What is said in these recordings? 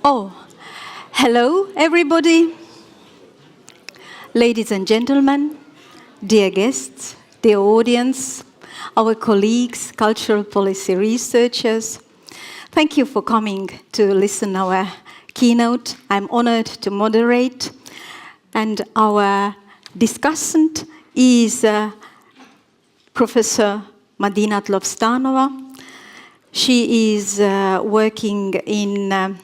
Oh, hello everybody. Ladies and gentlemen, dear guests, dear audience, our colleagues, cultural policy researchers, thank you for coming to listen our keynote. I'm honored to moderate, and our discussant is Professor Madina Tlostanova. She is working in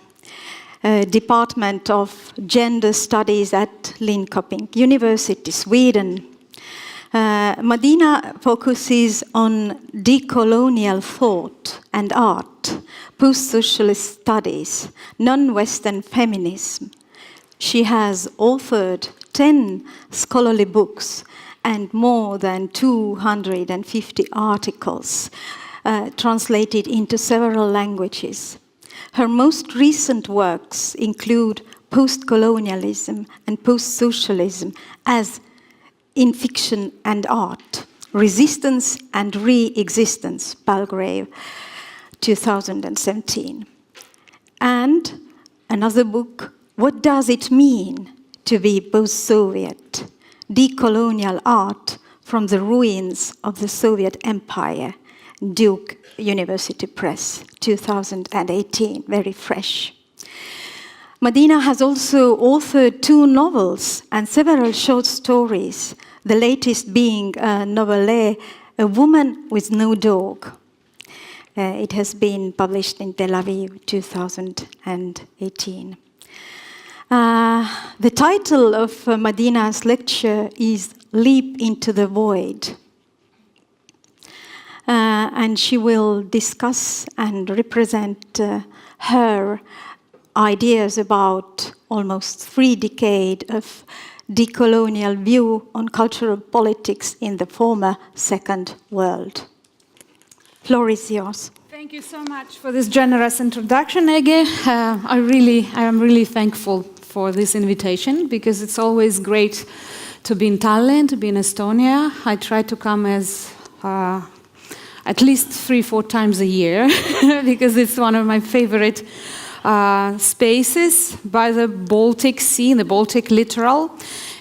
Department of Gender Studies at Linköping University, Sweden. Madina focuses on decolonial thought and art, post-socialist studies, non-Western feminism. She has authored 10 scholarly books and more than 250 articles translated into several languages. Her most recent works include post-colonialism and post-socialism as in fiction and art, Resistance and Re-existence, Belgrave, 2017. And another book, What Does It Mean to be Post-Soviet? Decolonial Art from the Ruins of the Soviet Empire, Duke University Press, 2018, very fresh. Madina has also authored 2 novels and several short stories, the latest being a novelle, A Woman with No Dog. It has been published in Tel Aviv, 2018. The title of Madina's lecture is Leap into the Void. And she will discuss and represent her ideas about almost 3 decades of decolonial view on cultural politics in the former Second World. Floor is yours. Thank you so much for this generous introduction, Ege. I am really thankful for this invitation because it's always great to be in Tallinn, to be in Estonia. I try to come as at least 3-4 times a year because it's one of my favorite spaces by the Baltic Sea, the Baltic littoral.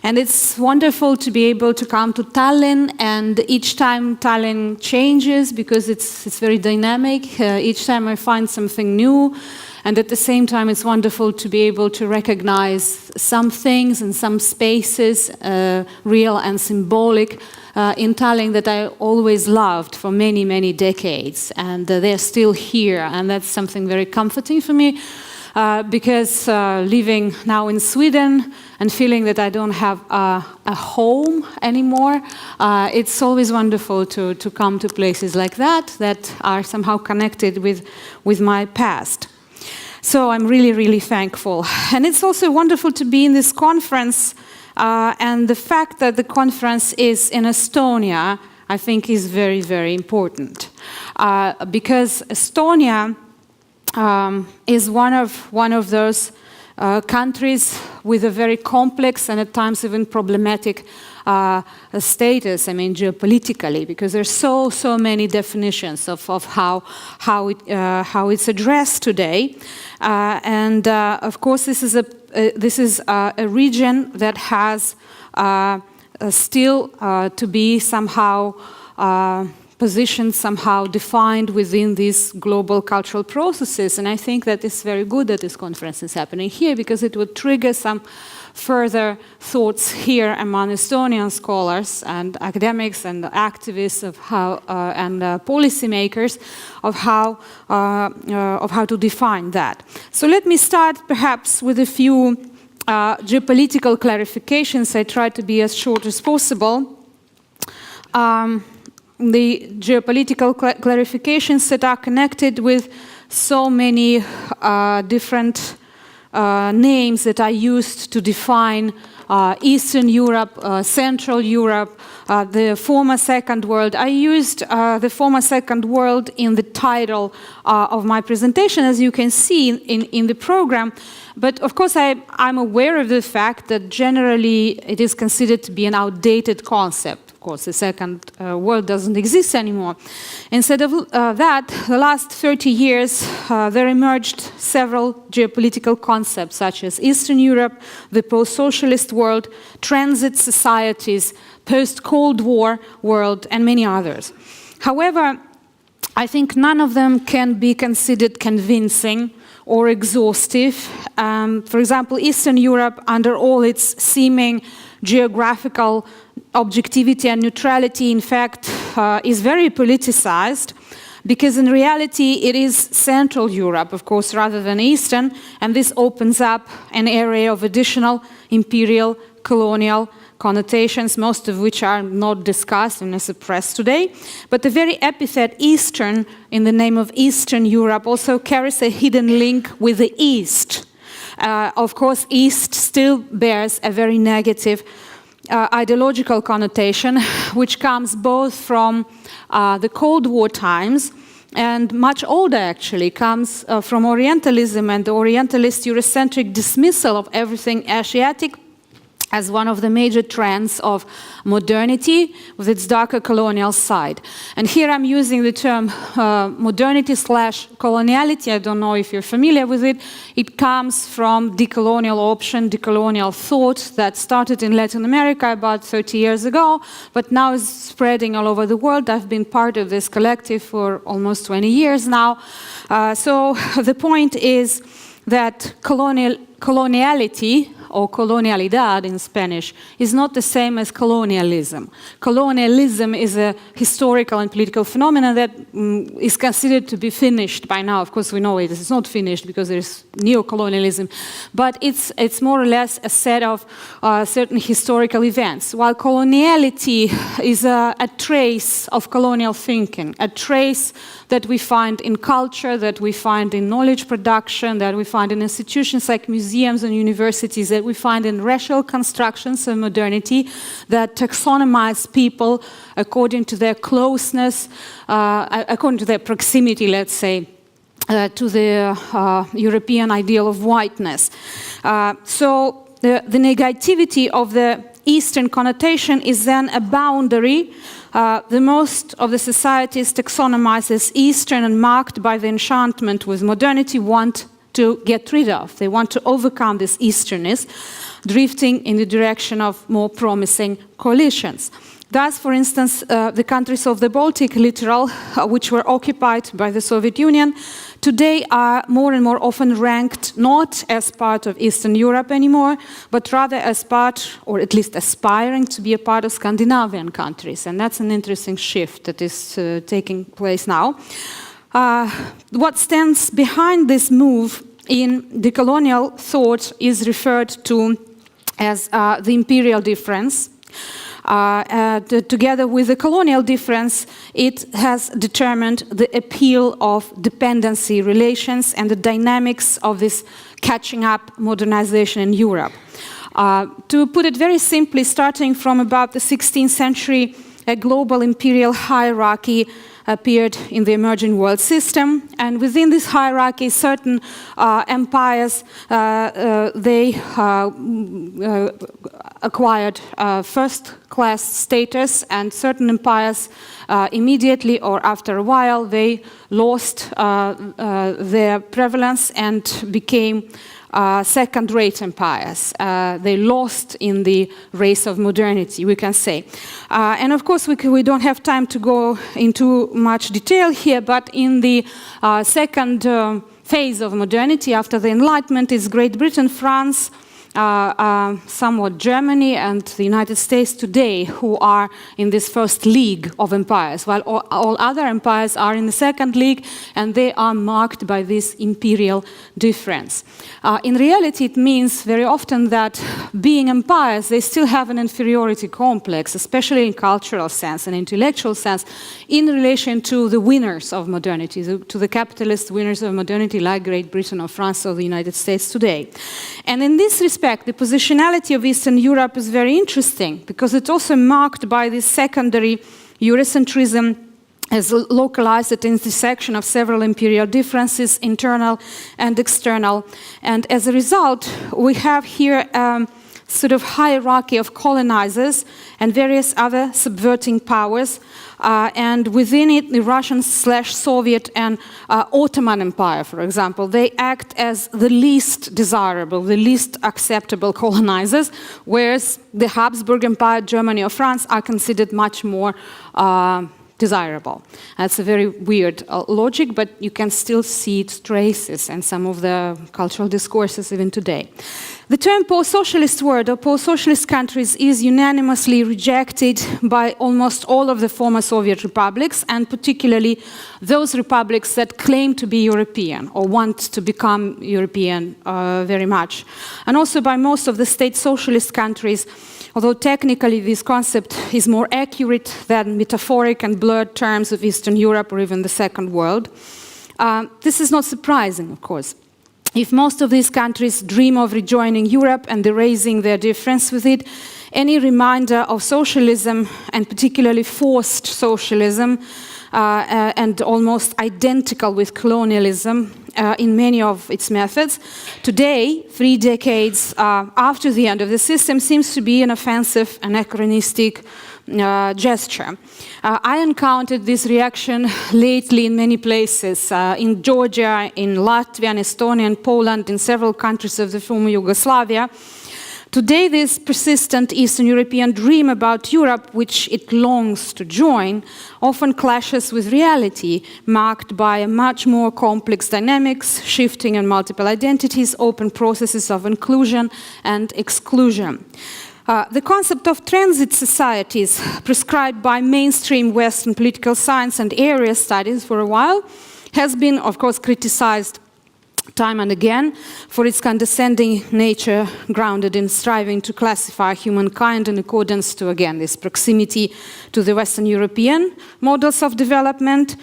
And it's wonderful to be able to come to Tallinn, and each time Tallinn changes because it's very dynamic. Each time I find something new, and at the same time it's wonderful to be able to recognize some things and some spaces, real and symbolic, in Tallinn that I always loved for many, many decades, and they're still here, and that's something very comforting for me, because living now in Sweden and feeling that I don't have a home anymore, it's always wonderful to come to places like that are somehow connected with my past. So I'm really, really thankful. And it's also wonderful to be in this conference. And the fact that the conference is in Estonia, I think, is very, very important. Because Estonia is one of those countries with a very complex and at times even problematic status, I mean, geopolitically, because there's so many definitions of how it's addressed today. And of course, this is a region that has still to be somehow positioned, somehow defined within these global cultural processes. And I think that it's very good that this conference is happening here because it would trigger some further thoughts here among Estonian scholars and academics and activists of how and policymakers of how to define that. So let me start perhaps with a few geopolitical clarifications. I try to be as short as possible. The geopolitical clarifications that are connected with so many different names that are used to define Eastern Europe, Central Europe, the former Second World. I used the former Second World in the title of my presentation, as you can see in the program. But of course, I'm aware of the fact that generally it is considered to be an outdated concept. course, the Second World doesn't exist anymore. Instead of that, the last 30 years, there emerged several geopolitical concepts, such as Eastern Europe, the post-socialist world, transit societies, post-Cold War world, and many others. However, I think none of them can be considered convincing or exhaustive. For example, Eastern Europe, under all its seeming geographical objectivity and neutrality, in fact, is very politicized, because in reality it is Central Europe, of course, rather than Eastern, and this opens up an area of additional imperial, colonial connotations, most of which are not discussed and are suppressed today. But the very epithet Eastern, in the name of Eastern Europe, also carries a hidden link with the East. Of course, East still bears a very negative ideological connotation, which comes both from the Cold War times, and much older actually, comes from Orientalism and the Orientalist Eurocentric dismissal of everything Asiatic as one of the major trends of modernity with its darker colonial side. And here I'm using the term modernity/coloniality. I don't know if you're familiar with it. It comes from decolonial option, decolonial thought that started in Latin America about 30 years ago, but now is spreading all over the world. I've been part of this collective for almost 20 years now. So the point is that coloniality, or colonialidad in Spanish, is not the same as colonialism. Colonialism is a historical and political phenomenon that is considered to be finished by now. Of course, we know it is not finished because there's neo-colonialism, but it's more or less a set of certain historical events, while coloniality is a trace of colonial thinking, a trace that we find in culture, that we find in knowledge production, that we find in institutions like museums and universities, that we find in racial constructions of modernity that taxonomize people according to their closeness, according to their proximity, let's say, to the European ideal of whiteness. So the negativity of the Eastern connotation is then a boundary. The most of the societies taxonomized as Eastern and marked by the enchantment with modernity want to get rid of. They want to overcome this Easternness, drifting in the direction of more promising coalitions. Thus, for instance, the countries of the Baltic littoral, which were occupied by the Soviet Union, today are more and more often ranked not as part of Eastern Europe anymore, but rather as part, or at least aspiring to be a part of Scandinavian countries. And that's an interesting shift that is taking place now. What stands behind this move in decolonial thought is referred to as the imperial difference. Together with the colonial difference, it has determined the appeal of dependency relations and the dynamics of this catching up modernization in Europe. To put it very simply, starting from about the 16th century, a global imperial hierarchy appeared in the emerging world system, and within this hierarchy, certain empires they acquired first-class status, and certain empires immediately or after a while they lost their prevalence and became second-rate empires. They lost in the race of modernity, we can say. And of course, we don't have time to go into much detail here, but in the second phase of modernity after the Enlightenment is Great Britain, France, somewhat Germany and the United States today, who are in this first league of empires, while all other empires are in the second league, and they are marked by this imperial difference. In reality, it means very often that being empires, they still have an inferiority complex, especially in cultural sense and intellectual sense, in relation to the winners of modernity, to the capitalist winners of modernity like Great Britain or France or the United States today. And in this respect, the positionality of Eastern Europe is very interesting because it's also marked by this secondary Eurocentrism as localized at the intersection of several imperial differences, internal and external. And as a result, we have here sort of hierarchy of colonizers and various other subverting powers, and within it, the Russian/Soviet and Ottoman Empire, for example, they act as the least desirable, the least acceptable colonizers, whereas the Habsburg Empire, Germany or France are considered much more desirable. That's a very weird logic, but you can still see its traces in some of the cultural discourses even today. The term post-socialist world or post-socialist countries is unanimously rejected by almost all of the former Soviet republics, and particularly those republics that claim to be European or want to become European very much. And also by most of the state socialist countries, although technically this concept is more accurate than metaphoric and blurred terms of Eastern Europe or even the Second World. This is not surprising, of course. If most of these countries dream of rejoining Europe and erasing their difference with it, any reminder of socialism, and particularly forced socialism, and almost identical with colonialism in many of its methods, today, 3 decades after the end of the system, seems to be an offensive, anachronistic gesture. I encountered this reaction lately in many places, in Georgia, in Latvia, in Estonia, in Poland, in several countries of the former Yugoslavia. Today, this persistent Eastern European dream about Europe, which it longs to join, often clashes with reality, marked by a much more complex dynamics, shifting and multiple identities, open processes of inclusion and exclusion. The concept of transit societies, prescribed by mainstream Western political science and area studies for a while, has been, of course, criticized time and again for its condescending nature, grounded in striving to classify humankind in accordance to, again, this proximity to the Western European models of development.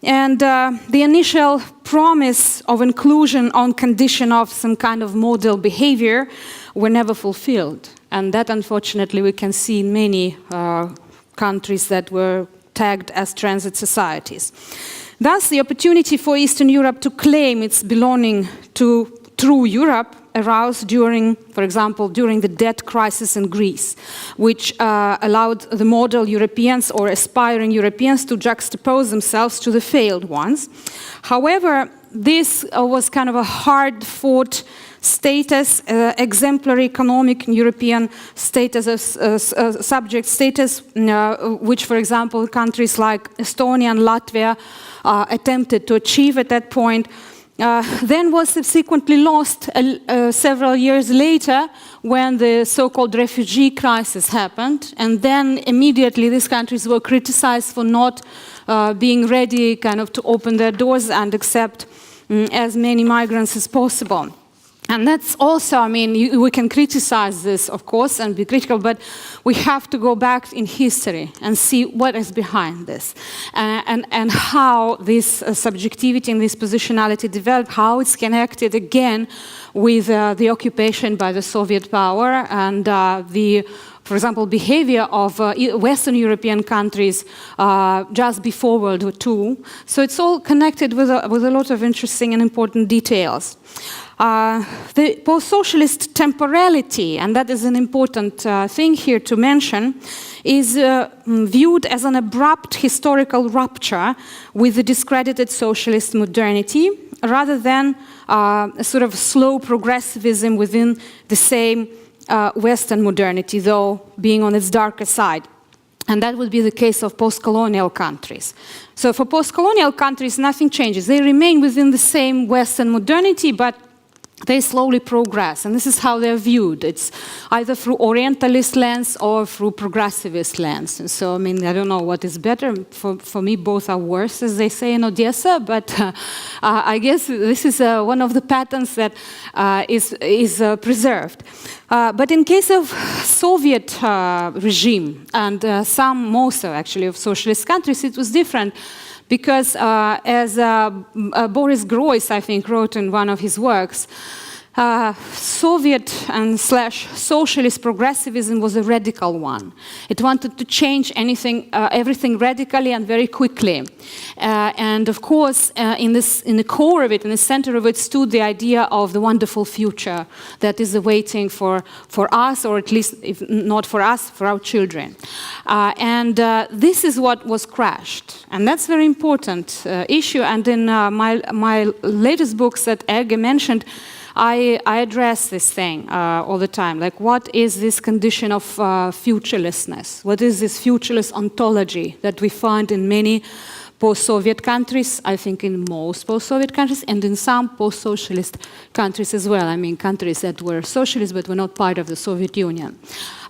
And the initial promise of inclusion on condition of some kind of model behavior were never fulfilled. And that, unfortunately, we can see in many countries that were tagged as transit societies. Thus, the opportunity for Eastern Europe to claim its belonging to true Europe aroused during, for example, during the debt crisis in Greece, which allowed the model Europeans or aspiring Europeans to juxtapose themselves to the failed ones. However, this was kind of a hard-fought status, exemplary economic European status, subject status, which, for example, countries like Estonia and Latvia attempted to achieve at that point, then was subsequently lost several years later when the so-called refugee crisis happened. And then immediately these countries were criticized for not being ready kind of to open their doors and accept as many migrants as possible. And that's also, I mean, we can criticize this, of course, and be critical, but we have to go back in history and see what is behind this, and how this subjectivity and this positionality developed, how it's connected again with the occupation by the Soviet power and the, for example, behavior of Western European countries just before World War II. So it's all connected with a lot of interesting and important details. The post-socialist temporality, and that is an important thing here to mention, is viewed as an abrupt historical rupture with the discredited socialist modernity, rather than a sort of slow progressivism within the same Western modernity, though being on its darker side. And that would be the case of post-colonial countries. So for post-colonial countries, nothing changes. They remain within the same Western modernity, but they slowly progress, and this is how they're viewed. It's either through Orientalist lens or through progressivist lens. And so, I mean, I don't know what is better. For me, both are worse, as they say in Odessa, but I guess this is one of the patterns that is preserved. But in case of Soviet regime, and some more so actually of socialist countries, it was different. Because as Boris Groys, I think, wrote in one of his works, Soviet and slash socialist progressivism was a radical one. It wanted to change everything radically and very quickly. And of course, in the core of it, in the center of it, stood the idea of the wonderful future that is awaiting for us, or at least, if not for us, for our children. And this is what was crashed. And that's a very important issue. And in my latest books that Ege mentioned, I address this thing all the time. Like, what is this condition of futurelessness? What is this futureless ontology that we find in many post-Soviet countries, I think in most post-Soviet countries, and in some post-socialist countries as well. I mean, countries that were socialist but were not part of the Soviet Union.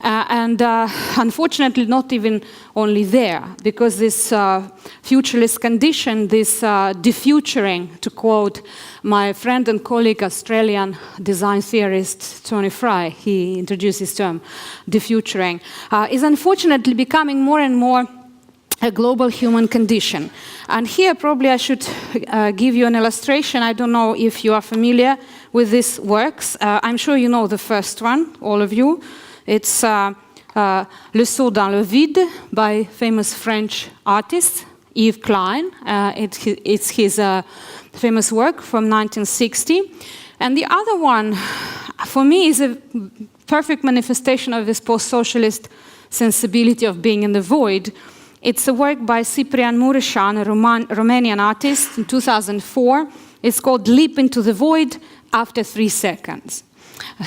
And unfortunately, not even only there, because this futureless condition, this defuturing, to quote my friend and colleague, Australian design theorist Tony Fry, he introduced this term, defuturing, is unfortunately becoming more and more a global human condition. And here probably I should give you an illustration. I don't know if you are familiar with these works. I'm sure you know the first one, all of you. It's Le Saut dans le Vide by famous French artist Yves Klein. It's his famous work from 1960. And the other one, for me, is a perfect manifestation of this post-socialist sensibility of being in the void. It's a work by Ciprian Mureșan, a Romanian artist, in 2004. It's called Leap into the Void After 3 Seconds.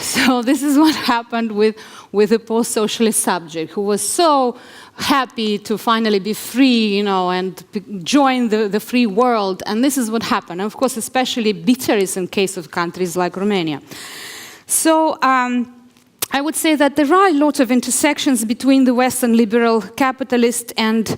So this is what happened with a post-socialist subject who was so happy to finally be free, and join the free world. And this is what happened. And of course, especially bitter is in case of countries like Romania. So I would say that there are a lot of intersections between the Western liberal capitalist and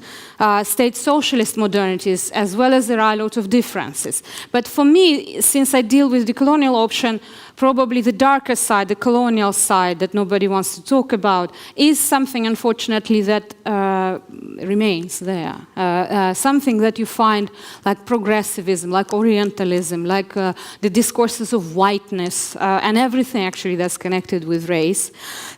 state socialist modernities, as well as there are a lot of differences. But for me, since I deal with the colonial option, probably the darker side, the colonial side that nobody wants to talk about, is something, unfortunately, that remains there. Something that you find like progressivism, like Orientalism, like the discourses of whiteness, and everything actually that's connected with race.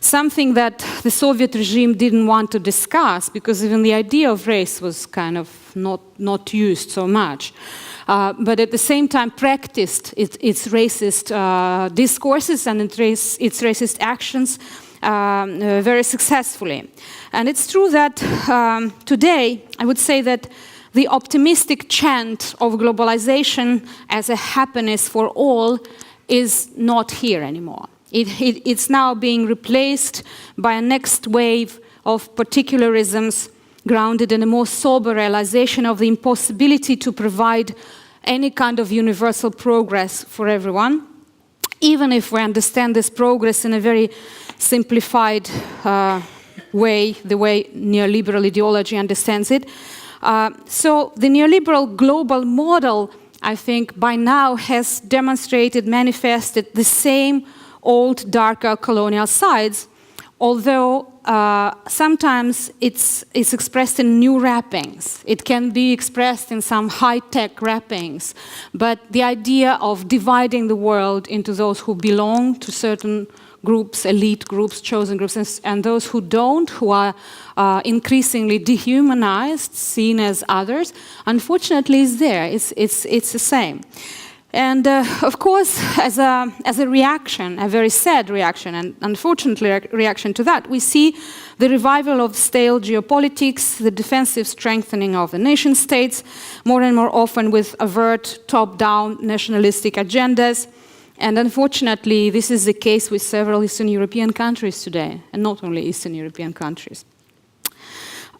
Something that the Soviet regime didn't want to discuss, because even the idea of race was kind of not used so much. But at the same time practiced its racist discourses and its racist actions very successful. And it's true that today, I would say that the optimistic chant of globalization as a happiness for all is not here anymore. It's now being replaced by a next wave of particularisms grounded in a more sober realization of the impossibility to provide any kind of universal progress for everyone, even if we understand this progress in a very simplified way, the way neoliberal ideology understands it. So the neoliberal global model, I think, by now has demonstrated, manifested the same old, darker colonial sides, although sometimes it's expressed in new wrappings. It can be expressed in some high-tech wrappings, but the idea of dividing the world into those who belong to certain groups, elite groups, chosen groups, and those who don't, who are increasingly dehumanized, seen as others, unfortunately is there. It's the same. And of course, as a reaction, a very sad reaction, and unfortunately reaction to that, we see the revival of stale geopolitics, the defensive strengthening of the nation states, more and more often with overt top-down nationalistic agendas. And unfortunately, this is the case with several Eastern European countries today, and not only Eastern European countries.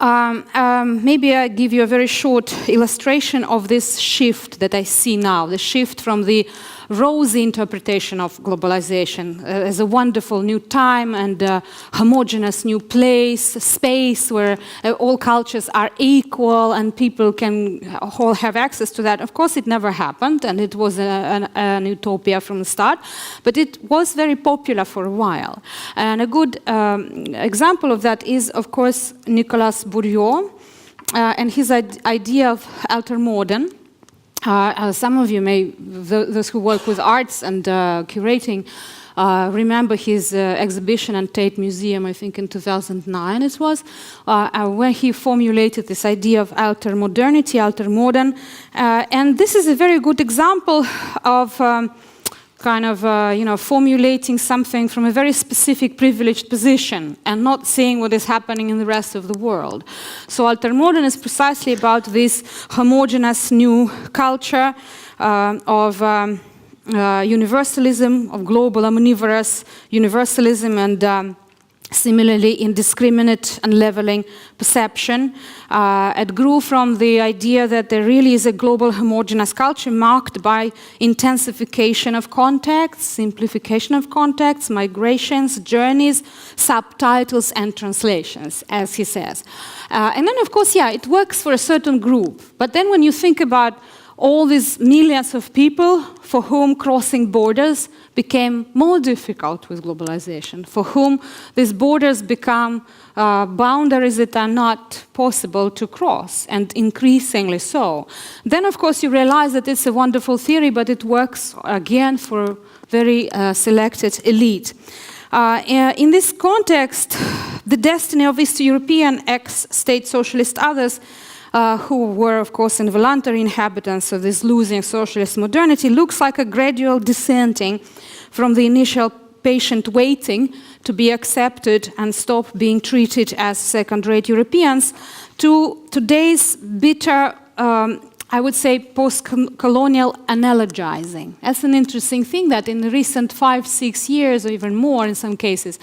Maybe I give you a very short illustration of this shift that I see now, the shift from the rosy interpretation of globalization as a wonderful new time and a homogeneous new place, space where all cultures are equal and people can all have access to that. Of course, it never happened, and it was an utopia from the start, but it was very popular for a while. And a good example of that is, of course, Nicolas Bourriaud and his idea of altermodern. some of you may, those who work with arts and curating, remember his exhibition at Tate Museum, I think in 2009 it was, where he formulated this idea of alter modernity, alter modern. And this is a very good example of formulating something from a very specific privileged position and not seeing what is happening in the rest of the world. So alter modern is precisely about this homogeneous new culture of universalism, of global omnivorous universalism, and similarly indiscriminate and leveling perception. It grew from the idea that there really is a global homogeneous culture marked by intensification of contacts, simplification of contacts, migrations, journeys, subtitles, and translations, as he says. And then, of course, it works for a certain group. But then when you think about all these millions of people for whom crossing borders became more difficult with globalization, for whom these borders become boundaries that are not possible to cross, and increasingly so. Then, of course, you realize that it's a wonderful theory, but it works, again, for a very selected elite. In this context, the destiny of East European ex-state socialist others who were, of course, involuntary inhabitants of this losing socialist modernity, looks like a gradual dissenting from the initial patient waiting to be accepted and stop being treated as second-rate Europeans to today's bitter, I would say, post-colonial analogizing. That's an interesting thing that in the recent 5-6 years, or even more in some cases,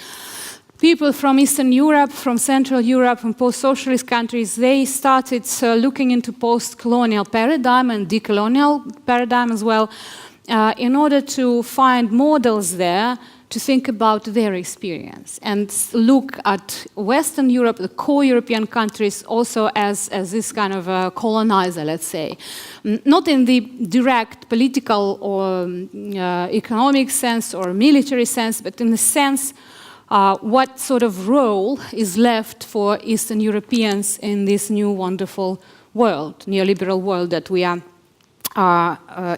people from Eastern Europe, from Central Europe, from post-socialist countries, they started looking into post-colonial paradigm and decolonial paradigm as well, in order to find models there to think about their experience and look at Western Europe, the core European countries, also as this kind of a colonizer, let's say. Not in the direct political or economic sense or military sense, but in the sense what sort of role is left for Eastern Europeans in this new wonderful world, neoliberal world that we are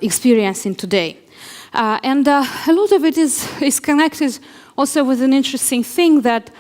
experiencing today. And a lot of it is connected also with an interesting thing that,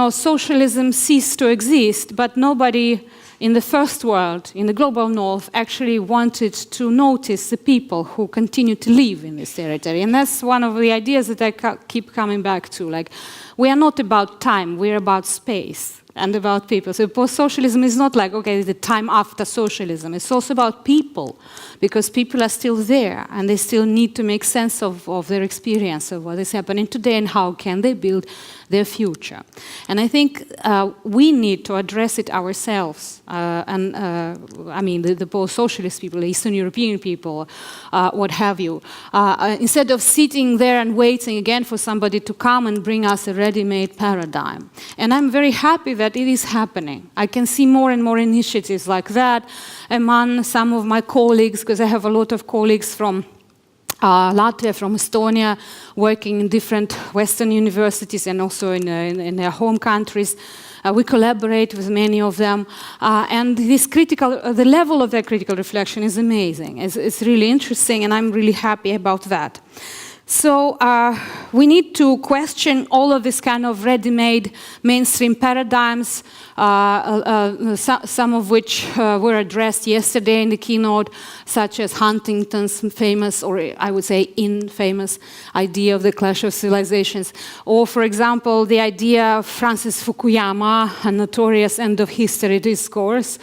socialism ceased to exist, but nobody in the first world, in the global north, actually wanted to notice the people who continue to live in this territory. And that's one of the ideas that I keep coming back to. Like, we are not about time, we're about space and about people. So post-socialism is not like, okay, the time after socialism. It's also about people, because people are still there and they still need to make sense of their experience of what is happening today and how can they build their future. And I think we need to address it ourselves. The post-socialist people, Eastern European people, what have you. Instead of sitting there and waiting again for somebody to come and bring us a ready-made paradigm. And I'm very happy that it is happening. I can see more and more initiatives like that among some of my colleagues, because I have a lot of colleagues from Latvia, from Estonia, working in different Western universities and also in their home countries. We collaborate with many of them, and the level of their critical reflection is amazing. It's really interesting, and I'm really happy about that. So we need to question all of this kind of ready-made mainstream paradigms, some of which were addressed yesterday in the keynote, such as Huntington's famous, or I would say infamous, idea of the clash of civilizations. Or, for example, the idea of Francis Fukuyama, a notorious end of history discourse.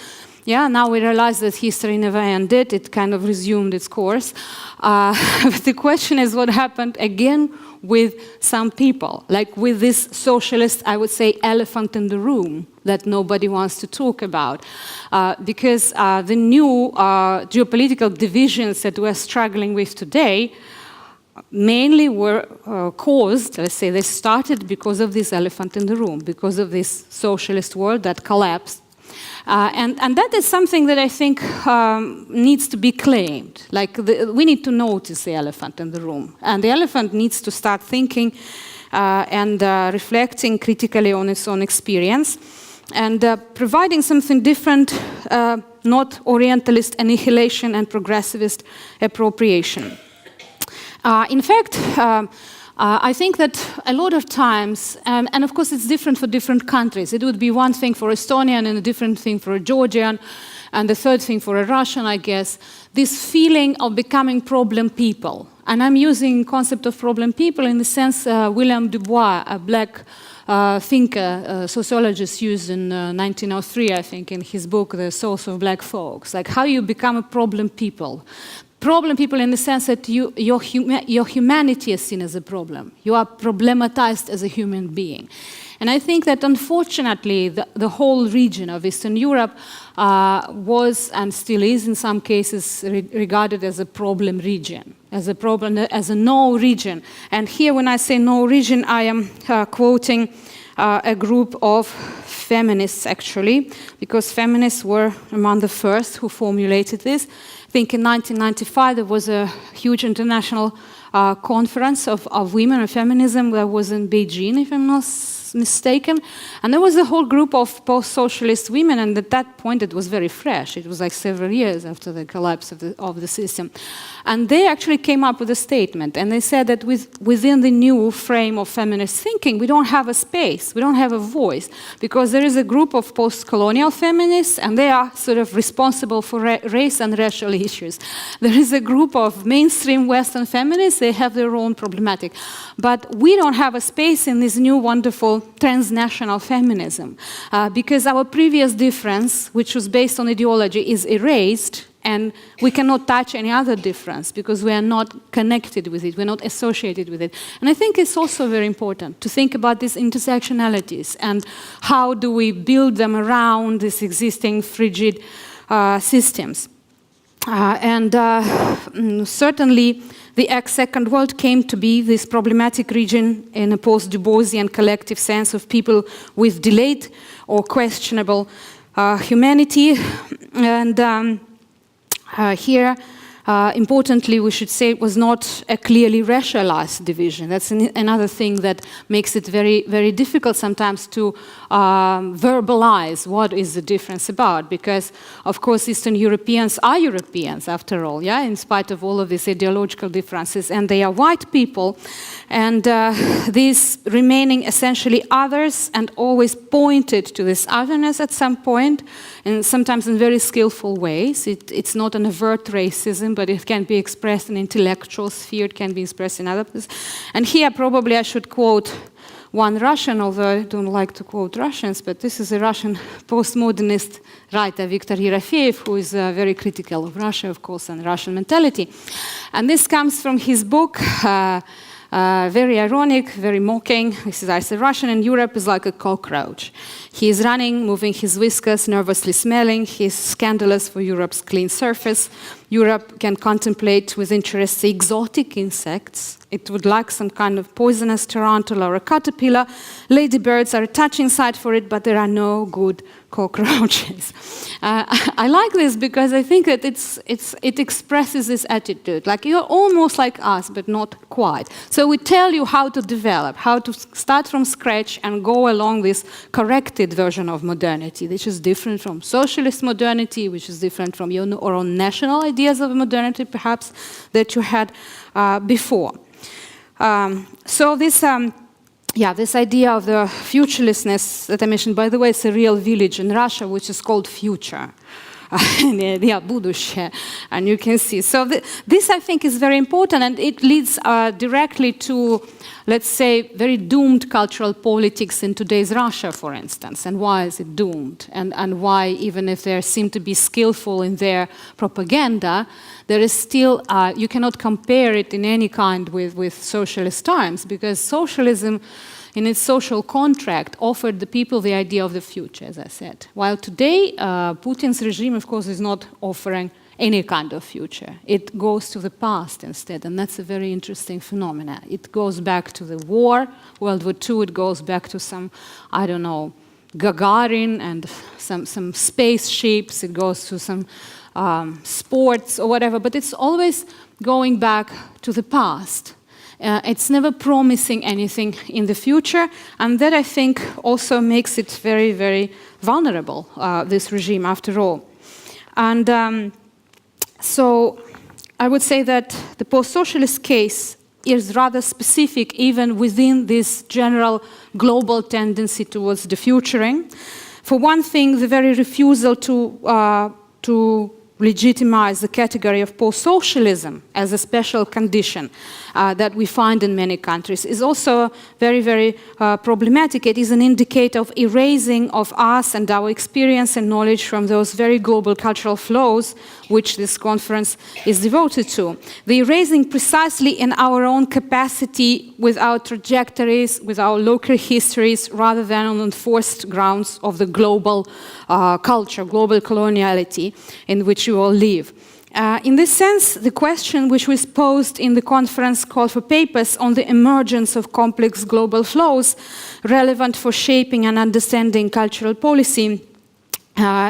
Yeah, now we realize that history never ended. It kind of resumed its course. But the question is what happened again with some people, like with this socialist, I would say, elephant in the room that nobody wants to talk about. Because the new geopolitical divisions that we're struggling with today mainly were caused, let's say, they started because of this elephant in the room, because of this socialist world that collapsed. And that is something that I think needs to be claimed. Like, we need to notice the elephant in the room. And the elephant needs to start thinking and reflecting critically on its own experience and providing something different not Orientalist annihilation and progressivist appropriation. In fact, I think that a lot of times, and of course it's different for different countries. It would be one thing for Estonian and a different thing for a Georgian, and the third thing for a Russian, I guess, this feeling of becoming problem people. And I'm using concept of problem people in the sense William Dubois, a black thinker, sociologist, used in 1903, I think, in his book, The Souls of Black Folks, like how you become a problem people. Problem people in the sense that your humanity is seen as a problem. You are problematized as a human being. And I think that unfortunately the whole region of Eastern Europe was and still is in some cases regarded as a problem region, as a no region. And here when I say no region, I am quoting a group of feminists actually, because feminists were among the first who formulated this. I think in 1995 there was a huge international conference of women and feminism that was in Beijing, if I'm not mistaken. And there was a whole group of post-socialist women, and at that point it was very fresh. It was like several years after the collapse of the system. And they actually came up with a statement, and they said that within the new frame of feminist thinking, we don't have a space, we don't have a voice, because there is a group of post-colonial feminists, and they are sort of responsible for race and racial issues. There is a group of mainstream Western feminists, they have their own problematic. But we don't have a space in this new wonderful transnational feminism, because our previous difference, which was based on ideology, is erased, and we cannot touch any other difference because we are not connected with it, we're not associated with it. And I think it's also very important to think about these intersectionalities and how do we build them around these existing frigid systems. Certainly the ex-Second World came to be this problematic region in a post-Du Boisian collective sense of people with delayed or questionable humanity. And here, importantly, we should say it was not a clearly racialized division. That's another thing that makes it very, very difficult sometimes to verbalize what is the difference about, because, of course, Eastern Europeans are Europeans, after all, yeah, in spite of all of these ideological differences, and they are white people, and these remaining essentially others and always pointed to this otherness at some point, and sometimes in very skillful ways. It's not an overt racism, but it can be expressed in intellectual sphere, it can be expressed in other places. And here probably I should quote one Russian, although I don't like to quote Russians, but this is a Russian postmodernist writer, Viktor Yerofeev, who is very critical of Russia, of course, and Russian mentality. And this comes from his book, very ironic, very mocking. He says, I say, Russian in Europe is like a cockroach. He is running, moving his whiskers, nervously smelling. He is scandalous for Europe's clean surface. Europe can contemplate with interest the exotic insects. It would like some kind of poisonous tarantula or a caterpillar. Ladybirds are a touching sight for it, but there are no good cockroaches. I like this because I think that it expresses this attitude. Like, you're almost like us, but not quite. So we tell you how to develop, how to start from scratch and go along this corrected version of modernity, which is different from socialist modernity, which is different from your own national ideas of modernity, perhaps, that you had before. So this idea of the futurelessness that I mentioned, by the way, it's a real village in Russia which is called Future. Будущее, and you can see. So this, I think, is very important, and it leads directly to, let's say, very doomed cultural politics in today's Russia, for instance. And why is it doomed? And why, even if they seem to be skillful in their propaganda, there is still, you cannot compare it in any kind with socialist times, because socialism, in its social contract, offered the people the idea of the future, as I said. While today, Putin's regime, of course, is not offering any kind of future. It goes to the past instead, and that's a very interesting phenomenon. It goes back to the war, World War II, it goes back to some, I don't know, Gagarin and some spaceships, it goes to some sports or whatever, but it's always going back to the past. It's never promising anything in the future, and that, I think, also makes it very, very vulnerable, this regime, after all. And so I would say that the post-socialist case is rather specific even within this general global tendency towards defuturing. For one thing, the very refusal to legitimize the category of post-socialism as a special condition that we find in many countries is also very, very problematic. It is an indicator of erasing of us and our experience and knowledge from those very global cultural flows which this conference is devoted to. The erasing precisely in our own capacity with our trajectories, with our local histories, rather than on enforced grounds of the global culture, global coloniality in which you all live. In this sense, the question which was posed in the conference call for papers on the emergence of complex global flows relevant for shaping and understanding cultural policy,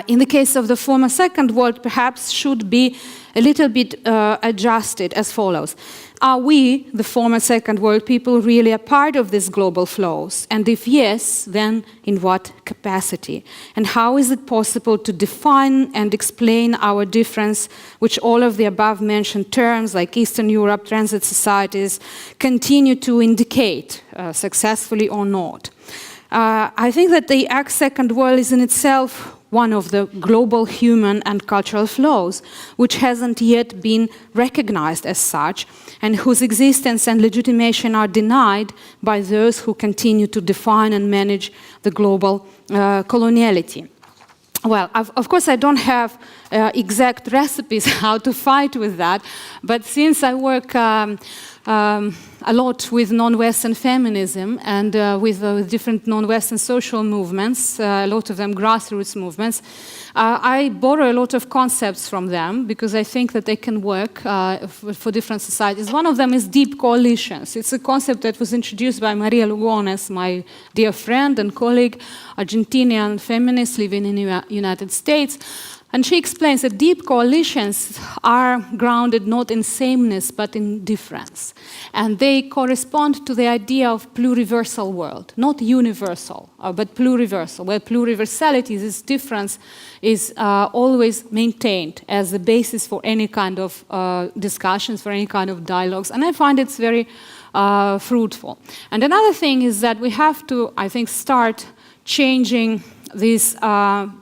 in the case of the former Second World, perhaps should be a little bit adjusted as follows. Are we, the former Second World people, really a part of these global flows? And if yes, then in what capacity? And how is it possible to define and explain our difference, which all of the above mentioned terms, like Eastern Europe, transit societies, continue to indicate, successfully or not? I think that the Second World is in itself one of the global human and cultural flows, which hasn't yet been recognized as such, and whose existence and legitimation are denied by those who continue to define and manage the global coloniality. Well, of course, I don't have exact recipes how to fight with that, but since I work a lot with non-Western feminism and with different non-Western social movements, a lot of them grassroots movements, I borrow a lot of concepts from them because I think that they can work for different societies. One of them is deep coalitions. It's a concept that was introduced by Maria Lugones, my dear friend and colleague, Argentinian feminist living in the United States. And she explains that deep coalitions are grounded not in sameness but in difference. And they correspond to the idea of pluriversal world, not universal, but pluriversal, where pluriversality, this difference, is always maintained as the basis for any kind of discussions, for any kind of dialogues. And I find it's very fruitful. And another thing is that we have to, I think, start changing these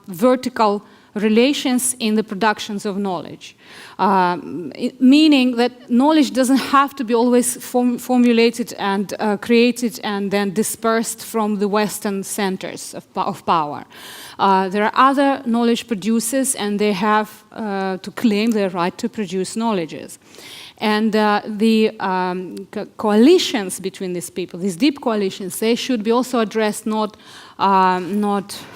vertical relations in the productions of knowledge, meaning that knowledge doesn't have to be always formulated and created and then dispersed from the Western centers of power. There are other knowledge producers and they have to claim their right to produce knowledges. And the coalitions between these people, these deep coalitions, they should be also addressed not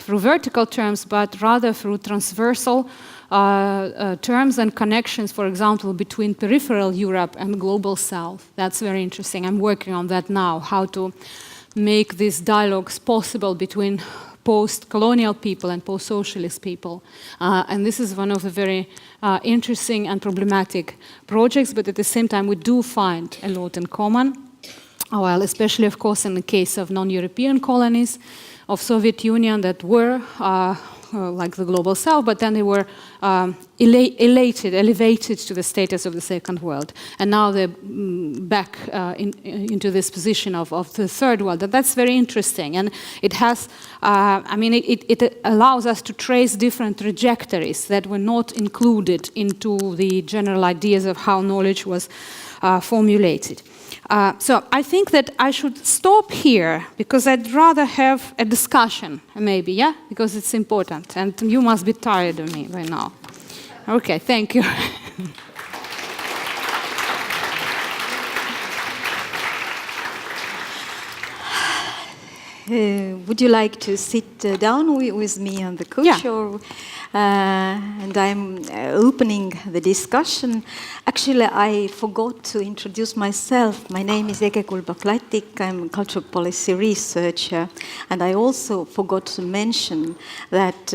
through vertical terms, but rather through transversal terms and connections, for example, between peripheral Europe and global South. That's very interesting. I'm working on that now, how to make these dialogues possible between post-colonial people and post-socialist people. And this is one of the very interesting and problematic projects, but at the same time we do find a lot in common. Well, especially, of course, in the case of non-European colonies of Soviet Union that were like the global South, but then they were elevated to the status of the Second World. And now they're back into this position of the Third World. And that's very interesting. And it has, it allows us to trace different trajectories that were not included into the general ideas of how knowledge was formulated. So I think that I should stop here because I'd rather have a discussion, maybe, yeah? Because it's important. And you must be tired of me right now. Okay, thank you. Would you like to sit down with me on the couch? Yeah. Or, and I'm opening the discussion. Actually, I forgot to introduce myself. My name is Ege Kulba-Klatik. I'm a cultural policy researcher. And I also forgot to mention that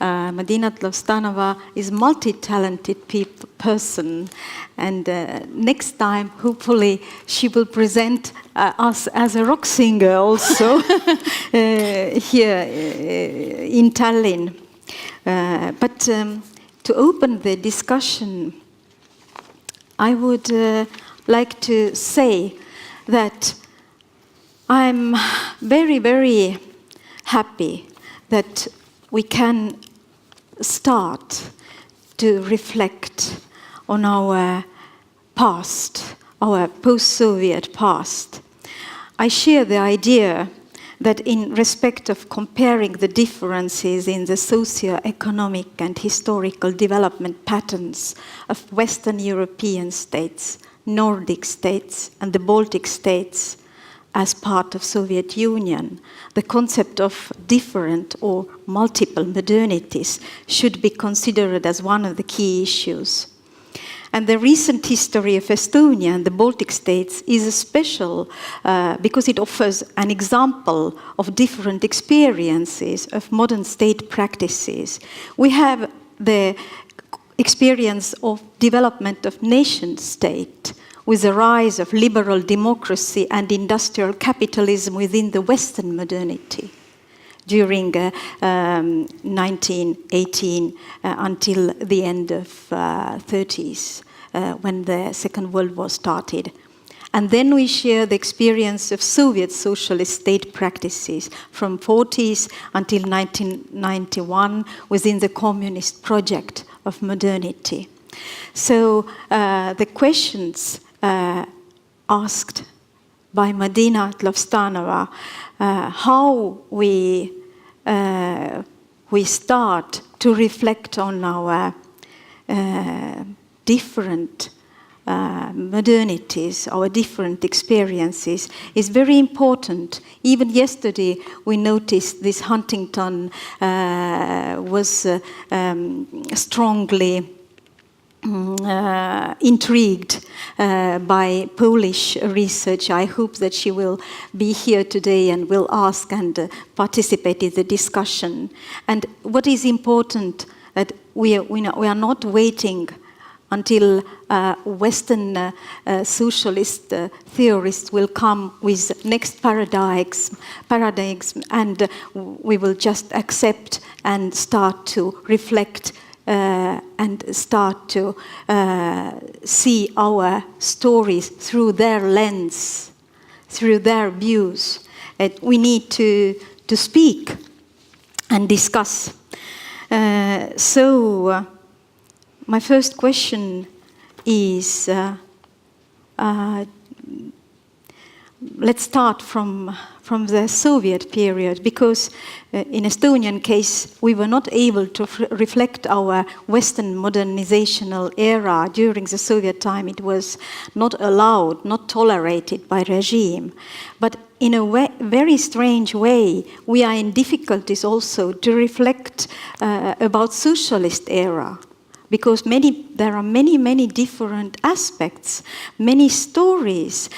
Madina Tlostanova is a multi-talented person. And next time, hopefully, she will present us as a rock singer also here in Tallinn. But to open the discussion, I would like to say that I'm very, very happy that we can start to reflect on our past, our post-Soviet past. I share the idea that in respect of comparing the differences in the socio-economic and historical development patterns of Western European states, Nordic states, and the Baltic states as part of Soviet Union, the concept of different or multiple modernities should be considered as one of the key issues. And the recent history of Estonia and the Baltic states is special because it offers an example of different experiences of modern state practices. We have the experience of development of nation state with the rise of liberal democracy and industrial capitalism within the Western modernity during 1918 until the end of 30s, when the Second World War started. And then we share the experience of Soviet socialist state practices from 40s until 1991 within the communist project of modernity. So the questions asked by Madina Tlostanova, how we start to reflect on our different modernities, our different experiences, is very important. Even yesterday we noticed this Huntington was strongly intrigued by Polish research. I hope that she will be here today and will ask and participate in the discussion. And what is important, that we are not waiting until Western socialist theorists will come with next paradigms, and we will just accept and start to reflect and start to see our stories through their lens, through their views. We need to speak and discuss. So my first question is, let's start from the Soviet period, because in Estonian case we were not able to reflect our Western modernizational era during the Soviet time. It was not allowed, not tolerated by regime. But in a very strange way, we are in difficulties also to reflect about socialist era. Because there are many different aspects, many stories.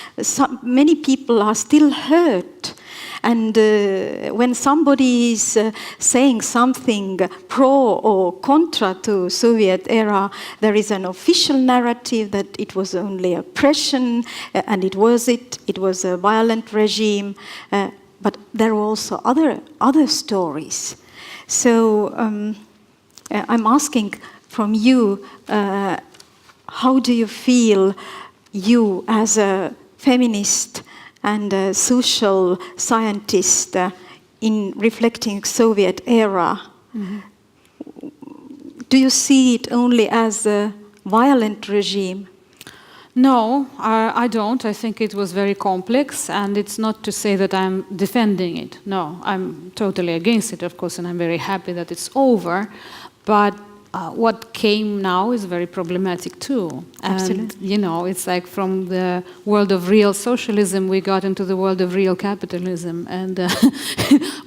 Many people are still hurt. And when somebody is saying something pro or contra to Soviet era, there is an official narrative that it was only oppression, and it was a violent regime. But there are also other stories. So I'm asking from you, how do you feel, you as a feminist and a social scientist, in reflecting Soviet era? Mm-hmm. Do you see it only as a violent regime? No, I don't. I think it was very complex, and it's not to say that I'm defending it. No, I'm totally against it, of course, and I'm very happy that it's over. But what came now is very problematic too. Absolutely. And, it's like from the world of real socialism, we got into the world of real capitalism, and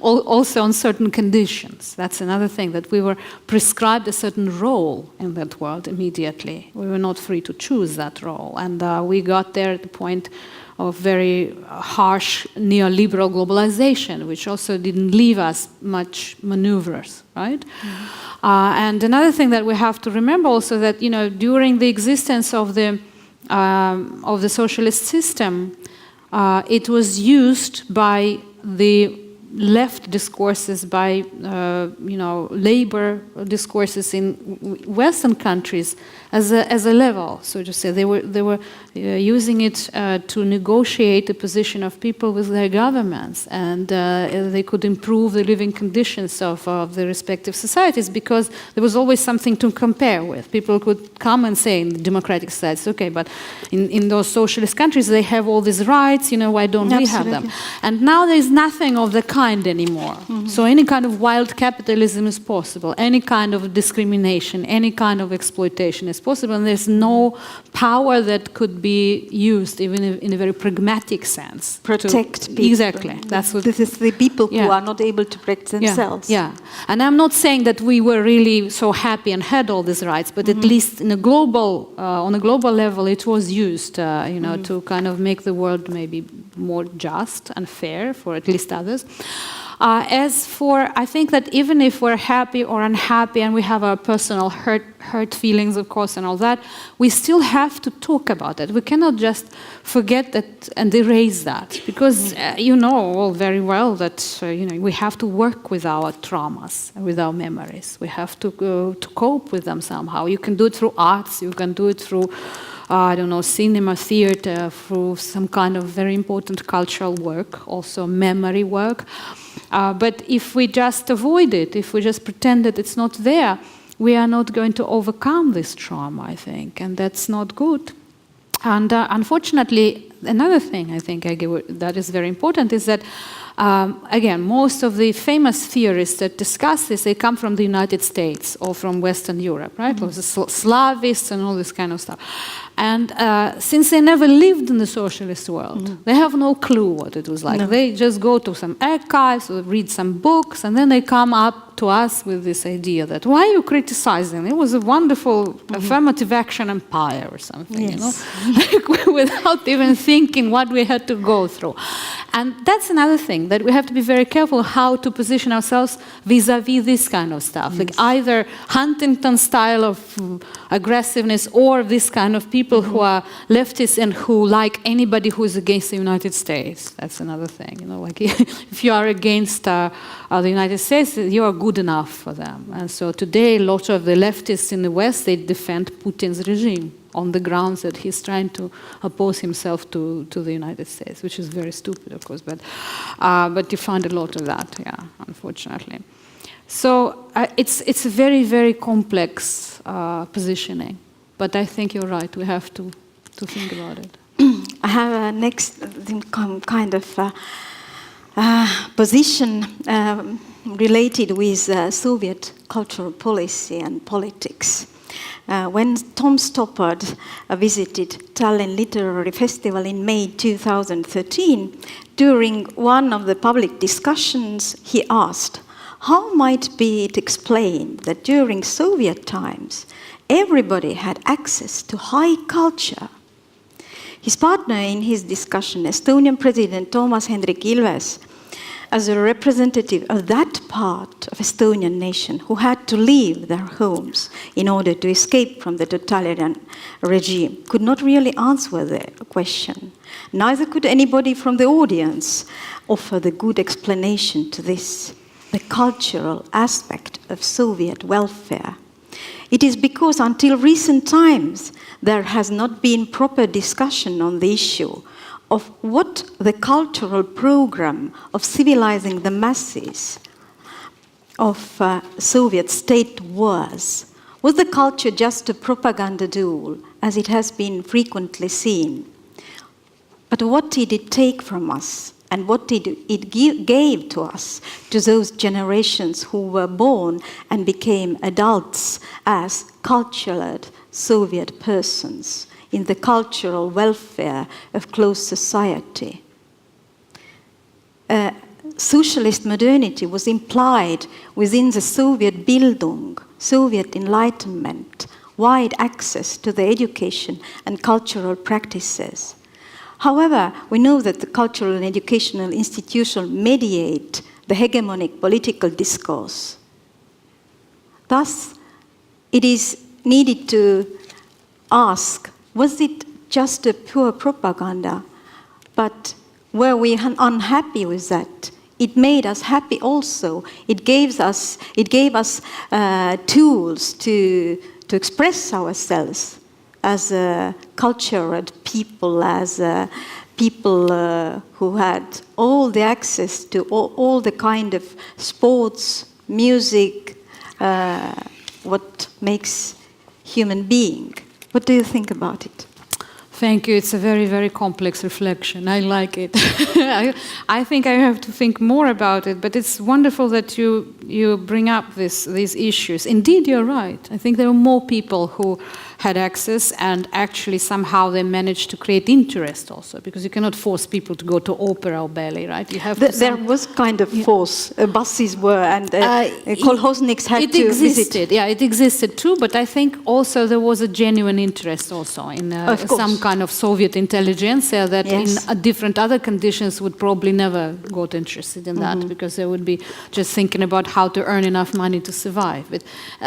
also on certain conditions. That's another thing, that we were prescribed a certain role in that world immediately. We were not free to choose that role. And we got there at the point of very harsh neoliberal globalization, which also didn't leave us much maneuvers, right? Mm-hmm. And another thing that we have to remember also, that during the existence of the socialist system, it was used by the left discourses, by labor discourses in Western countries as a level, so to say. They were using it to negotiate the position of people with their governments, and they could improve the living conditions of the respective societies, because there was always something to compare with. People could come and say in the democratic societies, okay, but in those socialist countries they have all these rights, why don't we have them? And now there's nothing of the kind anymore. So any kind of wild capitalism is possible, any kind of discrimination, any kind of exploitation is possible, and there's no power that could be used, even in a very pragmatic sense. Protect people. Exactly. That's what. This is the people who are not able to protect themselves. Yeah. And I'm not saying that we were really so happy and had all these rights, but at least on a global level, it was used, to kind of make the world maybe more just and fair for at least others. As for, I think that even if we're happy or unhappy and we have our personal hurt feelings, of course, and all that, we still have to talk about it. We cannot just forget that and erase that, because you know all very well that we have to work with our traumas, with our memories. We have to cope with them somehow. You can do it through arts. You can do it through cinema, theater, through some kind of very important cultural work, also memory work. But if we just avoid it, if we just pretend that it's not there, we are not going to overcome this trauma, I think, and that's not good. And unfortunately, another thing I think that is very important is that, again, most of the famous theorists that discuss this, they come from the United States or from Western Europe, right? The Slavists and all this kind of stuff. And since they never lived in the socialist world, they have no clue what it was like. They just go to some archives or read some books, and then they come up to us with this idea that, why are you criticizing? It was a wonderful affirmative action empire or something, without even thinking what we had to go through. And that's another thing, that we have to be very careful how to position ourselves vis-a-vis this kind of stuff. Like either Huntington style of aggressiveness, or this kind of people who are leftists and who like anybody who is against the United States. That's another thing, like if you are against the United States, you are good enough for them. And so today, a lot of the leftists in the West, they defend Putin's regime on the grounds that he's trying to oppose himself to the United States, which is very stupid, of course. But you find a lot of that, unfortunately. So it's a very, very complex positioning. But I think you're right. We have to think about it. I have a next kind of position related with Soviet cultural policy and politics. When Tom Stoppard visited Tallinn Literary Festival in May 2013, during one of the public discussions, he asked, how might be it explained that during Soviet times, everybody had access to high culture? His partner in his discussion, Estonian President Toomas Hendrik Ilves, as a representative of that part of Estonian nation who had to leave their homes in order to escape from the totalitarian regime, could not really answer the question. Neither could anybody from the audience offer the good explanation to this, the cultural aspect of Soviet welfare. It is because until recent times there has not been proper discussion on the issue of what the cultural program of civilizing the masses of Soviet state was. Was the culture just a propaganda tool, as it has been frequently seen? But what did it take from us? And what did it give to us, to those generations who were born and became adults as cultured Soviet persons in the cultural welfare of closed society? Socialist modernity was implied within the Soviet Bildung, Soviet Enlightenment, wide access to the education and cultural practices. However, we know that the cultural and educational institutions mediate the hegemonic political discourse. Thus, it is needed to ask, was it just a pure propaganda? But were we unhappy with that it made us happy also. It gave us tools to express ourselves as a cultured people, as people who had all the access to all the kind of sports, music, what makes human being. What do you think about it? Thank you. It's a very, very complex reflection. I like it. I think I have to think more about it, but it's wonderful that you bring up these issues. Indeed, you're right. I think there are more people who had access, and actually somehow they managed to create interest also, because you cannot force people to go to opera or ballet, right? You have there was kind of force. Buses were, and kolhozniks had to visit. Yeah, it existed too, but I think also there was a genuine interest also in some kind of Soviet intelligentsia that in different other conditions would probably never got interested in that, because they would be just thinking about how to earn enough money to survive. But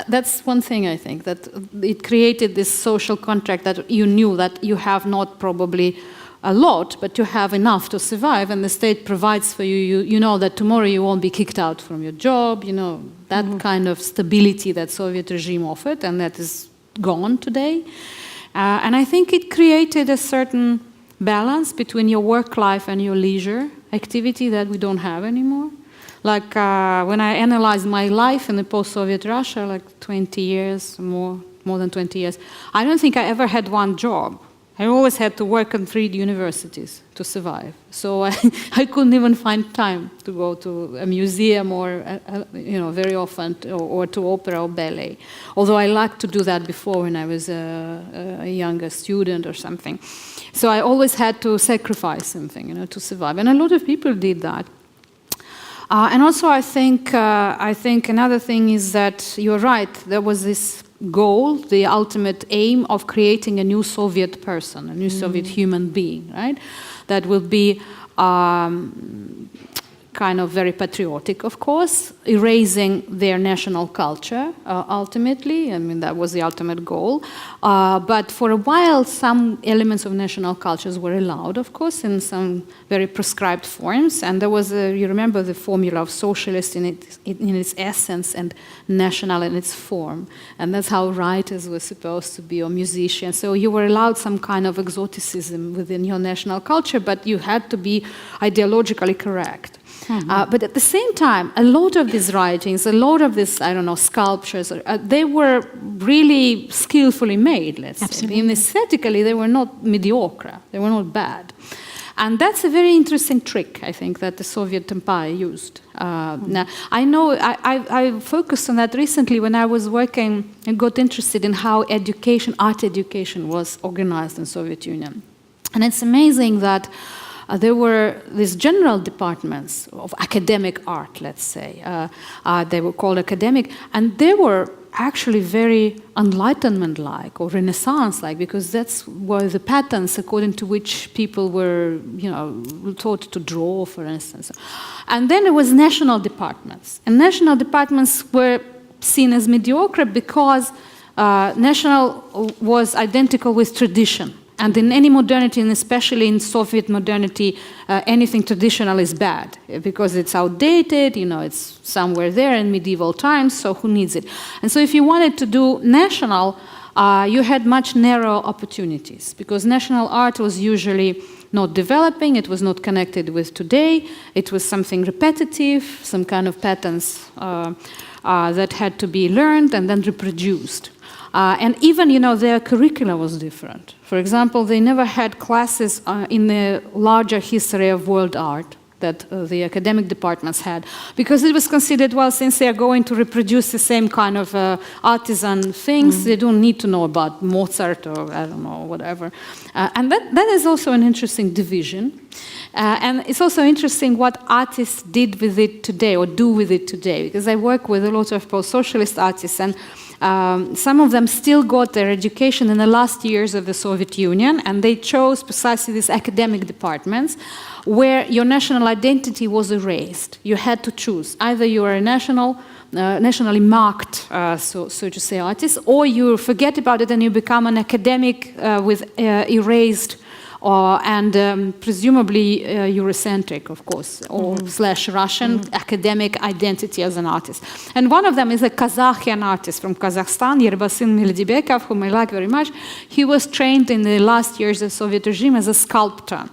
that's one thing, I think, that it created this social contract that you knew that you have not probably a lot, but you have enough to survive, and the state provides for you. You know that tomorrow you won't be kicked out from your job, you know, that kind of stability that Soviet regime offered, and that is gone today. And I think it created a certain balance between your work life and your leisure activity that we don't have anymore. Like when I analyzed my life in the post-Soviet Russia, like 20 years, more than 20 years, I don't think I ever had one job. I always had to work in 3 universities to survive. So I couldn't even find time to go to a museum or, very often, or to opera or ballet. Although I liked to do that before when I was a younger student or something. So I always had to sacrifice something, to survive. And a lot of people did that. And also I think another thing is that you're right, there was this goal, the ultimate aim of creating a new Soviet person, a new Soviet human being, right? That will be kind of very patriotic, of course, erasing their national culture, ultimately. I mean, that was the ultimate goal. But for a while, some elements of national cultures were allowed, of course, in some very prescribed forms. And there was, you remember the formula of socialist in its essence and national in its form. And that's how writers were supposed to be, or musicians. So you were allowed some kind of exoticism within your national culture, but you had to be ideologically correct. But at the same time, a lot of these writings, a lot of these, sculptures, they were really skillfully made, let's say. And aesthetically, they were not mediocre. They were not bad. And that's a very interesting trick, I think, that the Soviet Empire used. Now, I know I focused on that recently when I was working and got interested in how art education was organized in Soviet Union. And it's amazing that there were these general departments of academic art, let's say. They were called academic, and they were actually very Enlightenment-like or Renaissance-like, because that's were the patterns according to which people were, taught to draw, for instance. And then there was national departments, and national departments were seen as mediocre because national was identical with tradition. And in any modernity, and especially in Soviet modernity, anything traditional is bad because it's outdated, it's somewhere there in medieval times, so who needs it? And so if you wanted to do national, you had much narrower opportunities because national art was usually not developing, it was not connected with today, it was something repetitive, some kind of patterns that had to be learned and then reproduced. And even, their curricula was different. For example, they never had classes in the larger history of world art that the academic departments had, because it was considered, well, since they are going to reproduce the same kind of artisan things, they don't need to know about Mozart or, I don't know, whatever. And that is also an interesting division. And it's also interesting what artists did with it today, or do with it today, because I work with a lot of post-socialist artists, and some of them still got their education in the last years of the Soviet Union, and they chose precisely these academic departments where your national identity was erased. You had to choose. Either you are a nationally marked, so to say, artist, or you forget about it and you become an academic with erased and presumably Eurocentric, of course, or slash Russian academic identity as an artist. And one of them is a Kazakhstan artist from Kazakhstan, Yerbasin Milidibekov, whom I like very much. He was trained in the last years of Soviet regime as a sculptor.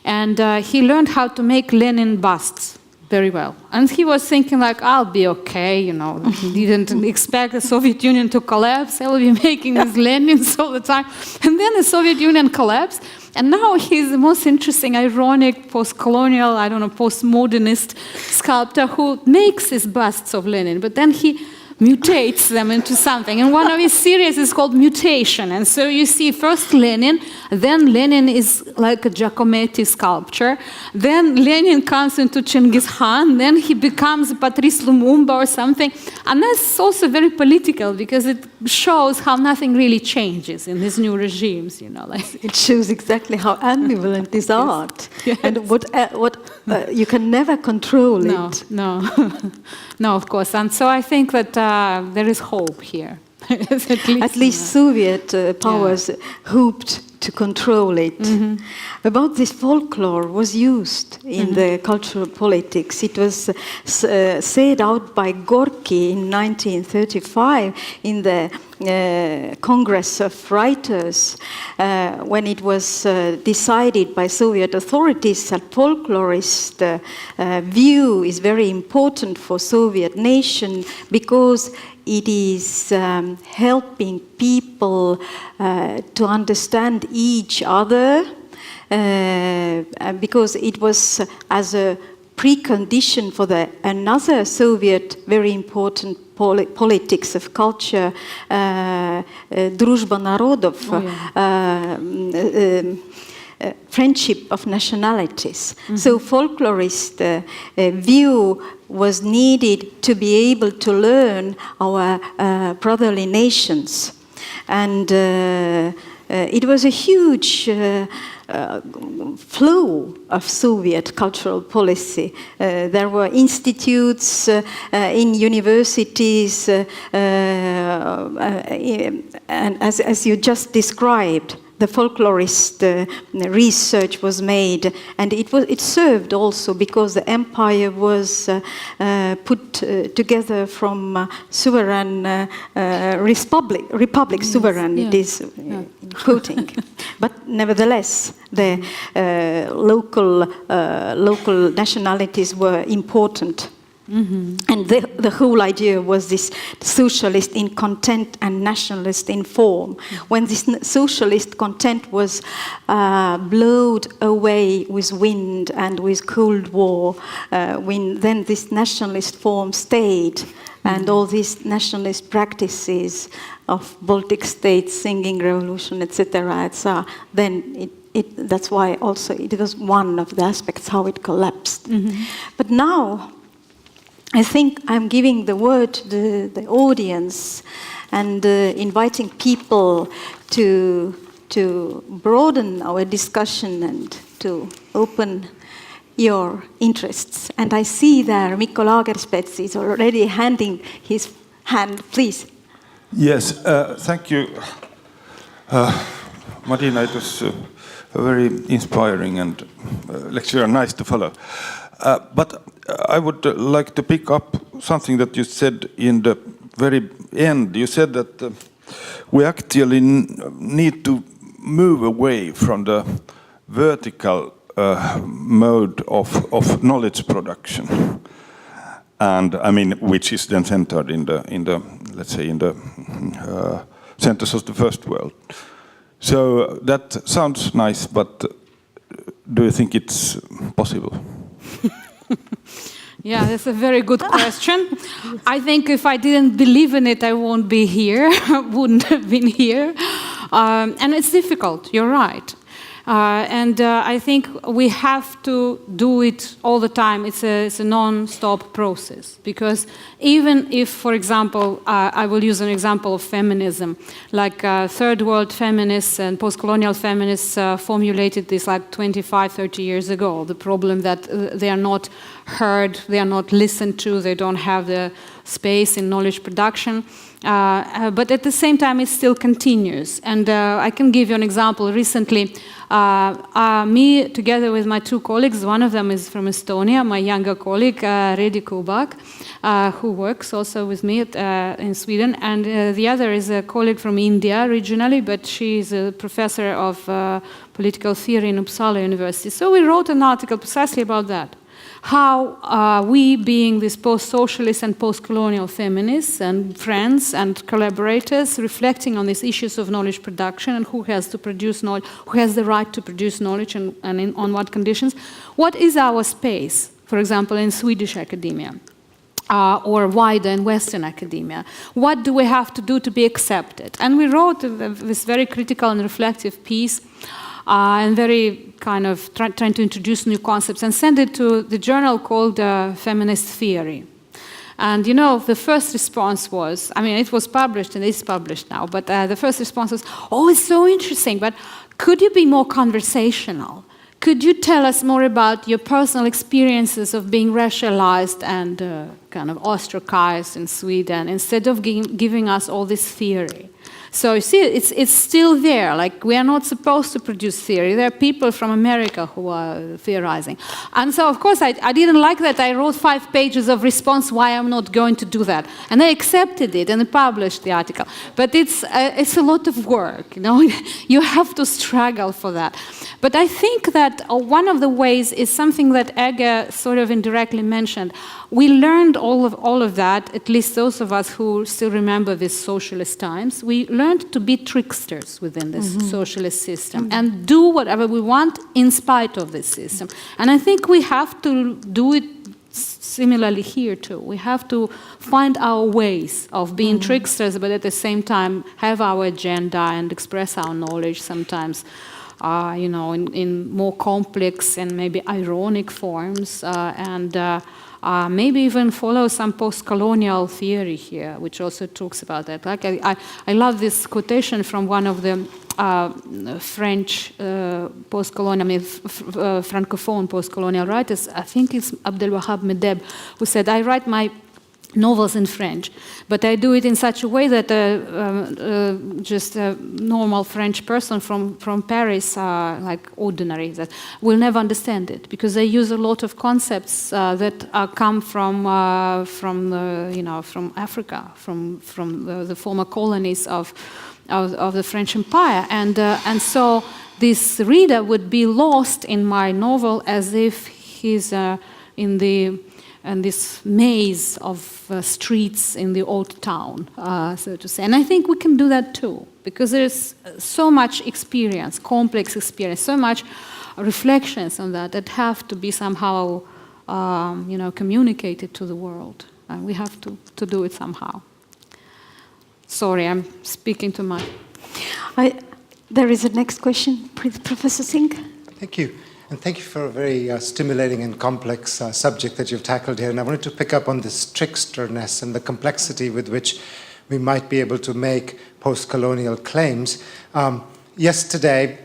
And he learned how to make Lenin busts very well. And he was thinking like, I'll be okay, you know. He didn't expect the Soviet Union to collapse. I'll be making these Lenins all the time. And then the Soviet Union collapsed. And now he's the most interesting, ironic, post-colonial, I don't know, post-modernist sculptor who makes his busts of Lenin. But then he mutates them into something. And one of his series is called Mutation. And so you see first Lenin, then Lenin is like a Giacometti sculpture. Then Lenin comes into Genghis Khan, then he becomes Patrice Lumumba or something. And that's also very political because it shows how nothing really changes in these new regimes, you know. Like it shows exactly how ambivalent is art. Yes. And what you can never control it. No, no, of course. And so I think that there is hope here. At least Soviet powers hoped to control it. About this folklore was used in the cultural politics. It was said out by Gorky in 1935 in the Congress of Writers when it was decided by Soviet authorities that folklorist view is very important for Soviet nation because it is helping people to understand each other because it was as a precondition for another Soviet very important politics of culture, Druzhba Narodov, friendship of nationalities. So folklorist view was needed to be able to learn our brotherly nations. And it was a huge flow of Soviet cultural policy. There were institutes in universities, and as you just described, the folklorist research was made, and it served also because the empire was put together from sovereign republic sovereign. It is quoting, but nevertheless, the local nationalities were important. And the whole idea was this socialist in content and nationalist in form. When this socialist content was blown away with wind and with Cold War, then this nationalist form stayed, and all these nationalist practices of Baltic states, singing revolution, etc., then that's why also it was one of the aspects how it collapsed. But now, I think I'm giving the word to the audience and inviting people to broaden our discussion and to open your interests. And I see there Mikko Lagerspets is already handing his hand. Please. Yes, thank you. Madina, it was a very inspiring and lecture, nice to follow. But I would like to pick up something that you said in the very end. You said that we actually need to move away from the vertical mode of knowledge production, and I mean, which is then centered in the let's say in the centers of the first world. So that sounds nice, but do you think it's possible? Yeah, that's a very good question. I think if I didn't believe in it, I won't be here, wouldn't have been here. And it's difficult, you're right. And I think we have to do it all the time. It's a non-stop process. Because even if, for example, I will use an example of feminism, like third world feminists and post-colonial feminists formulated this like 25, 30 years ago. The problem that they are not heard, they are not listened to, they don't have the space in knowledge production. But at the same time, it still continues. And I can give you an example. Recently, Me, together with my two colleagues, one of them is from Estonia, my younger colleague, Redi Kubak, who works also with me in Sweden, and the other is a colleague from India originally, but she is a professor of political theory in Uppsala University. So we wrote an article precisely about that. How we, being these post-socialist and post-colonial feminists and friends and collaborators, reflecting on these issues of knowledge production and who has to produce knowledge, who has the right to produce knowledge and on what conditions, what is our space, for example, in Swedish academia? Or wider in Western academia. What do we have to do to be accepted? And we wrote this very critical and reflective piece and very kind of trying to introduce new concepts and send it to the journal called Feminist Theory. And you know, the first response was, I mean, it was published and it's published now, but the first response was, oh, it's so interesting, but could you be more conversational? Could you tell us more about your personal experiences of being racialized and kind of ostracized in Sweden instead of giving us all this theory? So you see, it's still there. Like, we are not supposed to produce theory. There are people from America who are theorizing. And so, of course, I didn't like that. I wrote 5 pages of response why I'm not going to do that. And they accepted it and they published the article. But it's a lot of work, you know. You have to struggle for that. But I think that one of the ways is something that Ege sort of indirectly mentioned. We learned all of that, at least those of us who still remember these socialist times. We learned to be tricksters within this socialist system and do whatever we want in spite of this system. And I think we have to do it similarly here too. We have to find our ways of being tricksters, but at the same time have our agenda and express our knowledge sometimes. You know, in more complex and maybe ironic forms, and maybe even follow some post-colonial theory here, which also talks about that. Like I love this quotation from one of the French post-colonial, francophone post-colonial writers. I think it's Abdelwahab Medeb, who said, "I write my novels in French, but I do it in such a way that just a normal French person from Paris, like ordinary, that will never understand it, because they use a lot of concepts that come from Africa, from the former colonies of the French Empire, and so this reader would be lost in my novel as if he's in this maze of streets in the old town, so to say. And I think we can do that too, because there's so much experience, complex experience, so much reflections on that have to be somehow, communicated to the world. And we have to do it somehow. Sorry, I'm speaking too much. There is a next question, Professor Singh. Thank you. And thank you for a very stimulating and complex subject that you've tackled here. And I wanted to pick up on this tricksterness and the complexity with which we might be able to make post-colonial claims. Yesterday,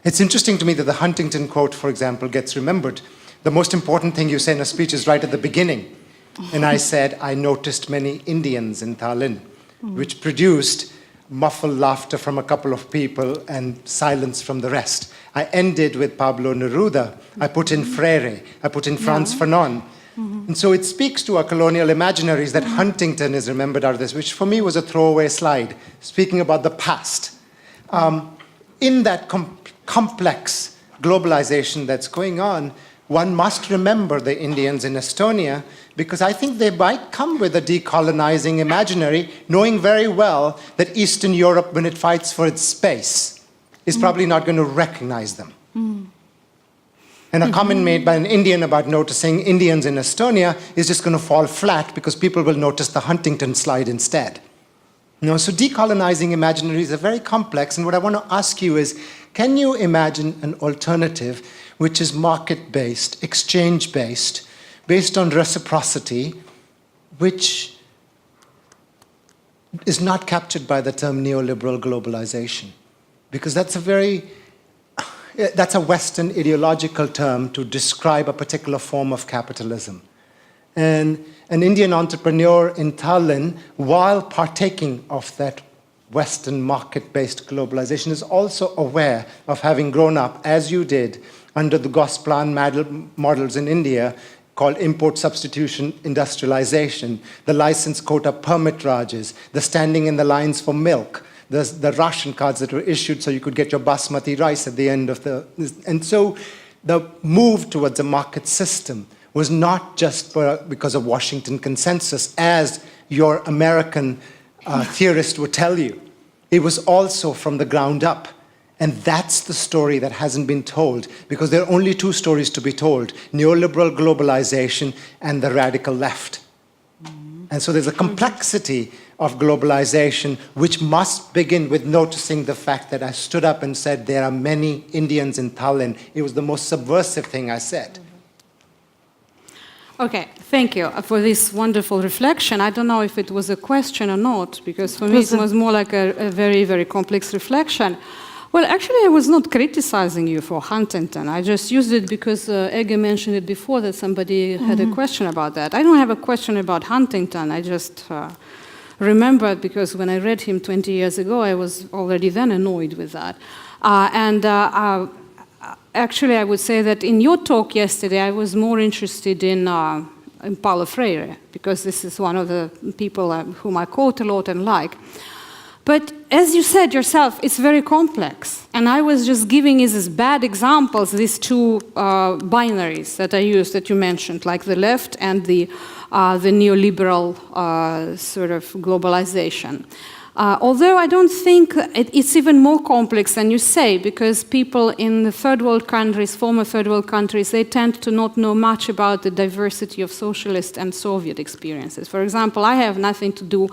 it's interesting to me that the Huntington quote, for example, gets remembered. The most important thing you say in a speech is right at the beginning. And I said, I noticed many Indians in Tallinn, which produced muffled laughter from a couple of people and silence from the rest. I ended with Pablo Neruda. I put in Freire. I put in Frantz Fanon. And so it speaks to our colonial imaginaries that Huntington is remembered out of this, which for me was a throwaway slide, speaking about the past. In that complex globalization that's going on, one must remember the Indians in Estonia, because I think they might come with a decolonizing imaginary, knowing very well that Eastern Europe, when it fights for its space, is probably not going to recognize them. And a comment made by an Indian about noticing Indians in Estonia is just going to fall flat because people will notice the Huntington slide instead. So decolonizing imaginaries are very complex, and what I want to ask you is, can you imagine an alternative which is market-based, exchange-based, based on reciprocity, which is not captured by the term neoliberal globalization? Because that's a Western ideological term to describe a particular form of capitalism. And an Indian entrepreneur in Tallinn, while partaking of that Western market-based globalization, is also aware of having grown up, as you did, under the Gosplan models in India, called import substitution industrialization, the license quota permit rajas, the standing in the lines for milk, the ration cards that were issued so you could get your basmati rice at the end of the... And so the move towards a market system was not just because of Washington consensus, as your American theorist would tell you. It was also from the ground up. And that's the story that hasn't been told, because there are only two stories to be told: neoliberal globalization and the radical left. And so there's a complexity of globalization which must begin with noticing the fact that I stood up and said there are many Indians in Tallinn. It was the most subversive thing I said. Okay, thank you for this wonderful reflection. I don't know if it was a question or not, because for me it was more like a very, very complex reflection. Well, actually, I was not criticizing you for Huntington. I just used it because Ege mentioned it before, that somebody had a question about that. I don't have a question about Huntington. I just remembered, because when I read him 20 years ago, I was already then annoyed with that. Actually, I would say that in your talk yesterday, I was more interested in Paulo Freire, because this is one of the people whom I quote a lot and like. But as you said yourself, it's very complex. And I was just giving as bad examples these two binaries that I used, that you mentioned, like the left and the neoliberal sort of globalization. Although I don't think it's even more complex than you say, because people in the third world countries, former third world countries, they tend to not know much about the diversity of socialist and Soviet experiences. For example, I have nothing to do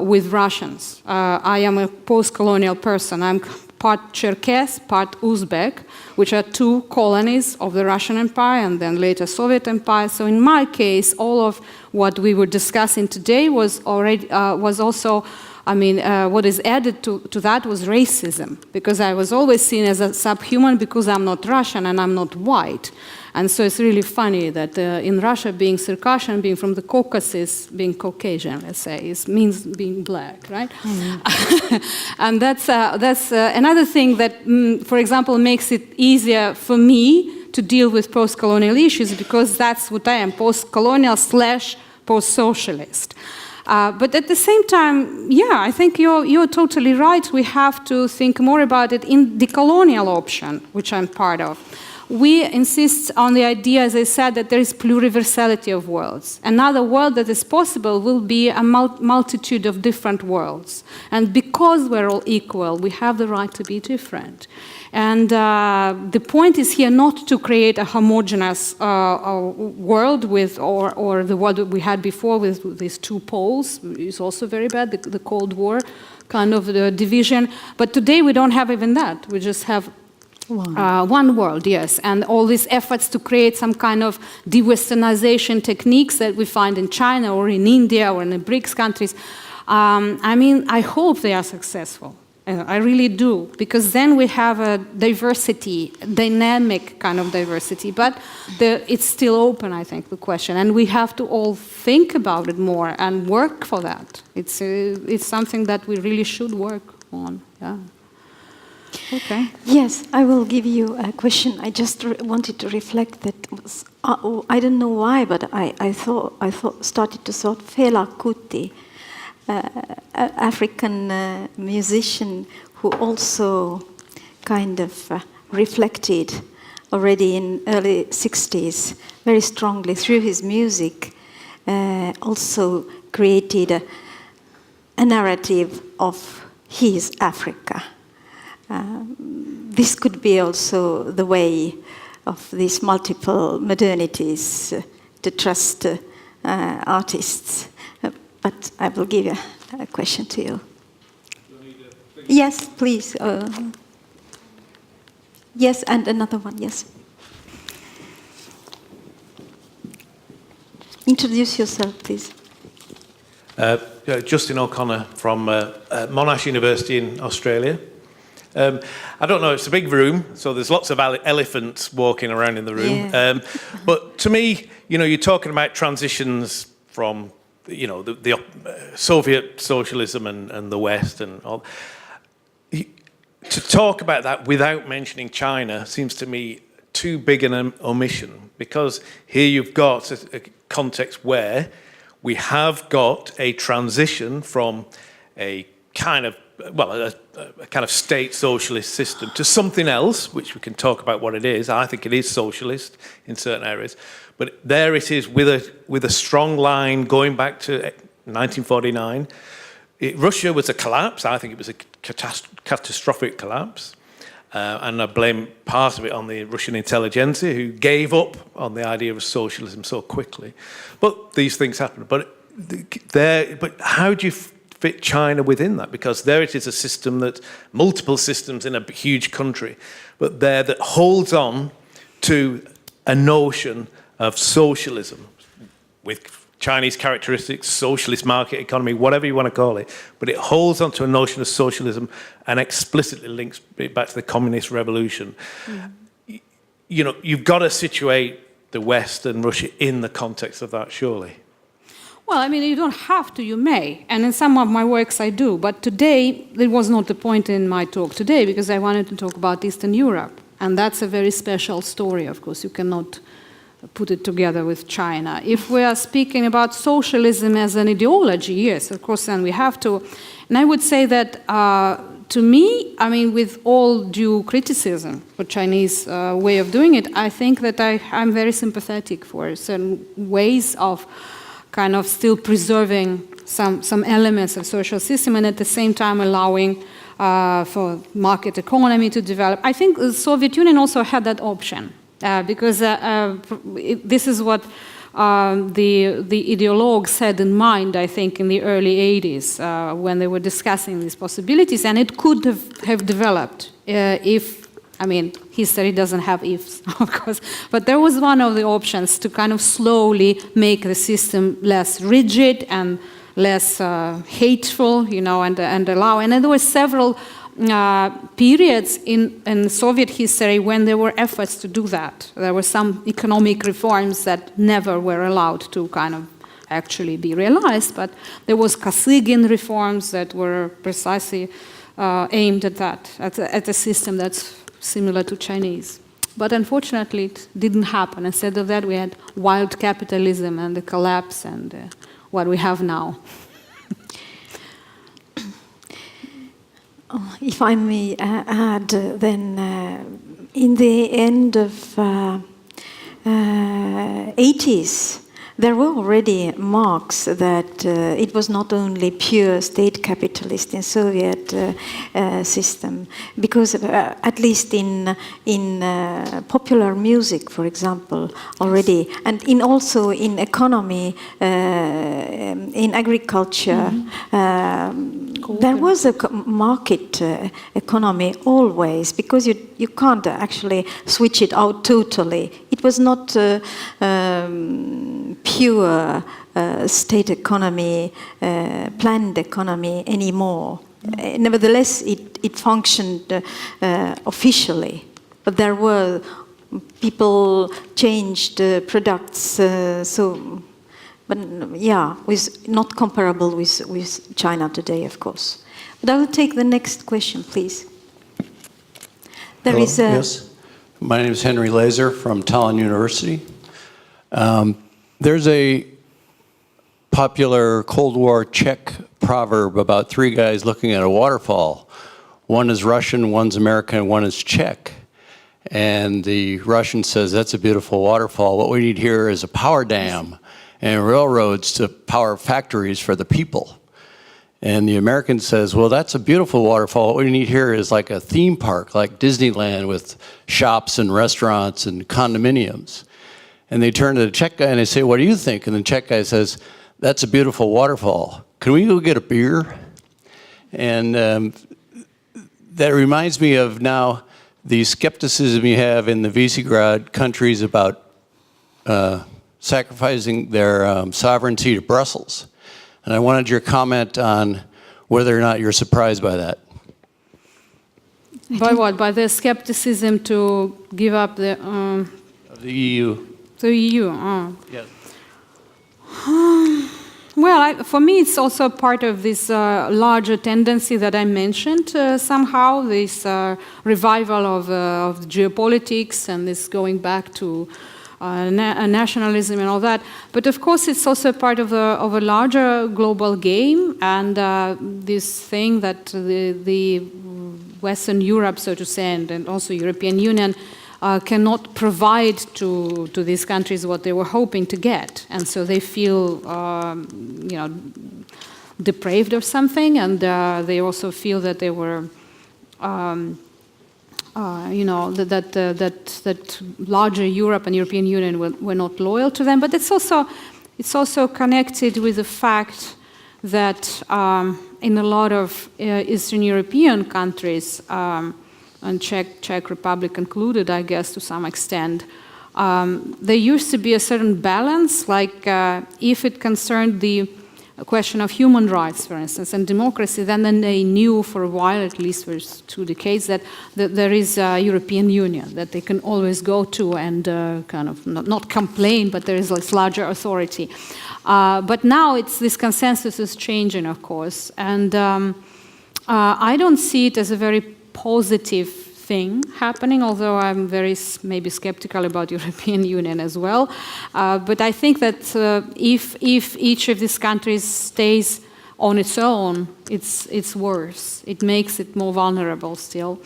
with Russians. I am a post-colonial person. I'm part Cherkess, part Uzbek, which are two colonies of the Russian Empire and then later Soviet Empire. So in my case, all of what we were discussing today was also, what is added to that was racism, because I was always seen as a subhuman because I'm not Russian and I'm not white. And so it's really funny that in Russia, being Circassian, being from the Caucasus, being Caucasian, let's say, means being black, right? Mm-hmm. And that's another thing that, for example, makes it easier for me to deal with post-colonial issues, because that's what I am, post-colonial / post-socialist. But at the same time, yeah, I think you're totally right. We have to think more about it in the decolonial option, which I'm part of. We insist on the idea, as I said, that there is pluriversality of worlds. Another world that is possible will be a multitude of different worlds. And because we're all equal, we have the right to be different. And the point is here not to create a homogeneous world with, or the world that we had before with these two poles. It's also very bad, the Cold War kind of the division. But today we don't have even that. We just have one world, yes, and all these efforts to create some kind of de-Westernization techniques that we find in China or in India or in the BRICS countries. I hope they are successful. I really do, because then we have a diversity, dynamic kind of diversity, but it's still open, I think, the question, and we have to all think about it more and work for that. It's something that we really should work on, yeah. Okay. Yes, I will give you a question. I just wanted to reflect that. I don't know why, but I started to thought Fela Kuti, African musician who also kind of reflected already in early 60s very strongly through his music, also created a narrative of his Africa. This could be also the way of these multiple modernities to trust artists. But I will give a question to you. Yes, please. Yes, and another one, yes. Introduce yourself, please. Justin O'Connor from Monash University in Australia. I don't know, it's a big room, so there's lots of elephants walking around in the room. Yeah. But to me, you're talking about transitions from the Soviet socialism and the West and all. To talk about that without mentioning China seems to me too big an omission, because here you've got a context where we have got a transition from a kind of state socialist system to something else, which we can talk about what it is. I think it is socialist in certain areas, but there it is with a strong line going back to 1949. Russia was a collapse. I think it was a catastrophic collapse. And I blame part of it on the Russian intelligentsia, who gave up on the idea of socialism so quickly. But these things happen. But how do you fit China within that? Because there it is, a system that, multiple systems in a huge country, but there that holds on to a notion of socialism with Chinese characteristics, socialist market economy, whatever you want to call it, but it holds on to a notion of socialism and explicitly links it back to the communist revolution. You've got to situate the West and Russia in the context of that, surely. Well, I mean, you don't have to, you may. And in some of my works I do. But today, it was not the point in my talk today, because I wanted to talk about Eastern Europe. And that's a very special story, of course. You cannot put it together with China. If we are speaking about socialism as an ideology, yes, of course, then we have to. And I would say that, to me, I mean, with all due criticism for Chinese way of doing it, I think that I'm very sympathetic for certain ways of kind of still preserving some elements of social system and at the same time allowing for market economy to develop. I think the Soviet Union also had that option. Because this is what the ideologues had in mind, I think, in the early 80s when they were discussing these possibilities, and it could have developed if, I mean, history doesn't have ifs, of course, but there was one of the options to kind of slowly make the system less rigid and less hateful, and allow, and there were several periods in Soviet history when there were efforts to do that. There were some economic reforms that never were allowed to kind of actually be realized, but there was Kosygin reforms that were precisely aimed at that, at a system that's similar to Chinese. But unfortunately, it didn't happen. Instead of that, we had wild capitalism and the collapse and what we have now. If I may add, then in the end of 80s, there were already marks that it was not only pure state capitalist in Soviet system, because at least in popular music, for example, already, and also in economy, in agriculture, there was a market economy always, because you can't actually switch it out totally. It was not pure state economy, planned economy anymore. Nevertheless, it functioned officially, but there were people changed products. But yeah, not comparable with China today, of course. But I will take the next question, please. There is a... Yes. My name is Henry Laser from Tallinn University. There's a popular Cold War Czech proverb about three guys looking at a waterfall. One is Russian, one's American, and one is Czech. And the Russian says, that's a beautiful waterfall. What we need here is a power dam and railroads to power factories for the people. And the American says, well, that's a beautiful waterfall. What we need here is like a theme park, like Disneyland, with shops and restaurants and condominiums. And they turn to the Czech guy and they say, what do you think? And the Czech guy says, that's a beautiful waterfall. Can we go get a beer? And that reminds me of now the skepticism you have in the Visegrad countries about sacrificing their sovereignty to Brussels. And I wanted your comment on whether or not you're surprised by that. By what? By the skepticism to give up the EU. The EU. Yes. Well, for me, it's also part of this larger tendency that I mentioned somehow, this revival of geopolitics and this going back to nationalism and all that. But of course, it's also part of a larger global game, and this thing that the Western Europe, so to say, and also European Union, cannot provide to these countries what they were hoping to get, and so they feel, depraved or something, and they also feel that they were, that larger Europe and European Union were not loyal to them. But it's also connected with the fact that in a lot of Eastern European countries, and Czech Republic included, I guess, to some extent, there used to be a certain balance, like if it concerned the question of human rights, for instance, and democracy, then they knew for a while, at least for 2 decades, that there is a European Union that they can always go to and kind of not complain, but there is this larger authority. But now this consensus is changing, of course, and I don't see it as a very positive thing happening, although I'm very maybe skeptical about European Union as well. But I think that if each of these countries stays on its own, it's worse. It makes it more vulnerable still.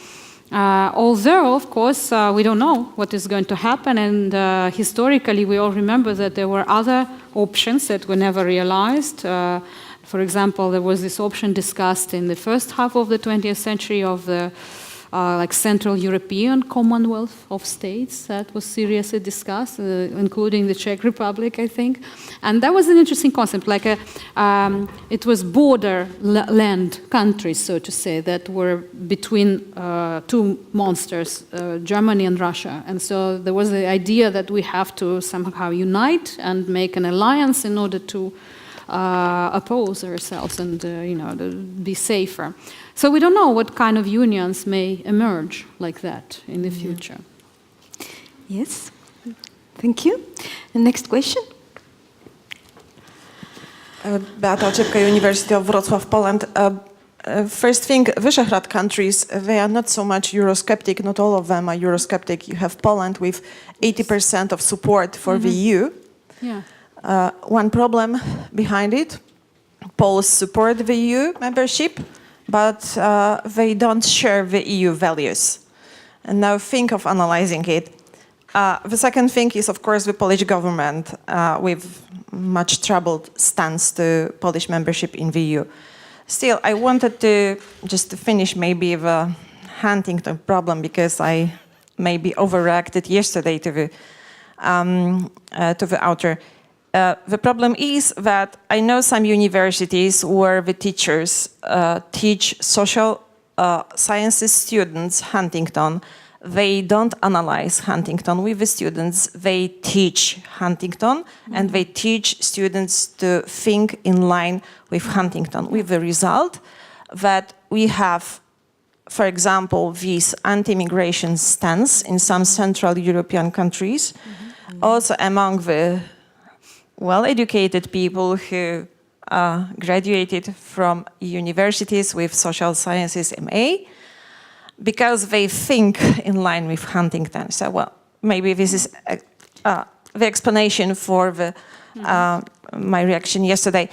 Although, of course, we don't know what is going to happen, and historically we all remember that there were other options that were never realized. For example, there was this option discussed in the first half of the 20th century of the Central European Commonwealth of States that was seriously discussed, including the Czech Republic, I think. And that was an interesting concept, it was borderland countries, so to say, that were between 2 monsters, Germany and Russia. And so there was the idea that we have to somehow unite and make an alliance in order to oppose ourselves and to be safer. So we don't know what kind of unions may emerge like that in the future. Yes, thank you. The next question. Beata Oczepka, University of Wrocław, Poland. First thing, Visegrad countries, they are not so much Eurosceptic, not all of them are Eurosceptic. You have Poland with 80% of support for the EU. Yeah. One problem behind it, Poles support the EU membership, but they don't share the EU values. And now think of analyzing it. The second thing is, of course, the Polish government with much troubled stance to Polish membership in the EU. Still, I wanted to just to finish maybe the Huntington problem, because I maybe overreacted yesterday to the author. The problem is that I know some universities where the teachers teach social sciences students Huntington. They don't analyze Huntington with the students. They teach Huntington, and they teach students to think in line with Huntington, with the result that we have, for example, this anti-immigration stance in some Central European countries, also among the well-educated people who graduated from universities with social sciences MA, because they think in line with Huntington. So, well, maybe this is the explanation for my reaction yesterday.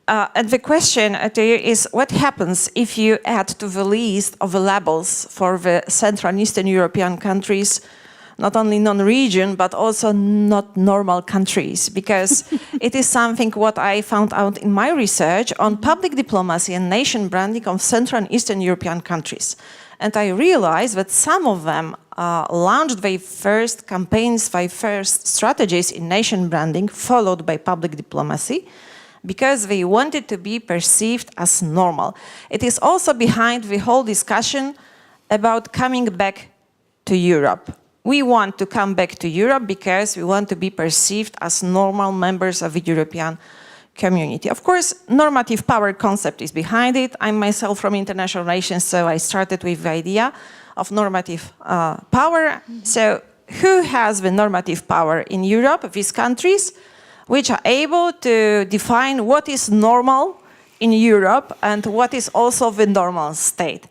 And the question to you is, what happens if you add to the list of the labels for the Central and Eastern European countries not only non-region, but also not normal countries? Because it is something what I found out in my research on public diplomacy and nation branding of Central and Eastern European countries. And I realized that some of them launched their first campaigns, their first strategies in nation branding, followed by public diplomacy, because they wanted to be perceived as normal. It is also behind the whole discussion about coming back to Europe. We want to come back to Europe because we want to be perceived as normal members of the European community. Of course, normative power concept is behind it. I'm myself from international relations, so I started with the idea of normative power. So who has the normative power in Europe, these countries? which are able to define what is normal in Europe and what is also the normal state.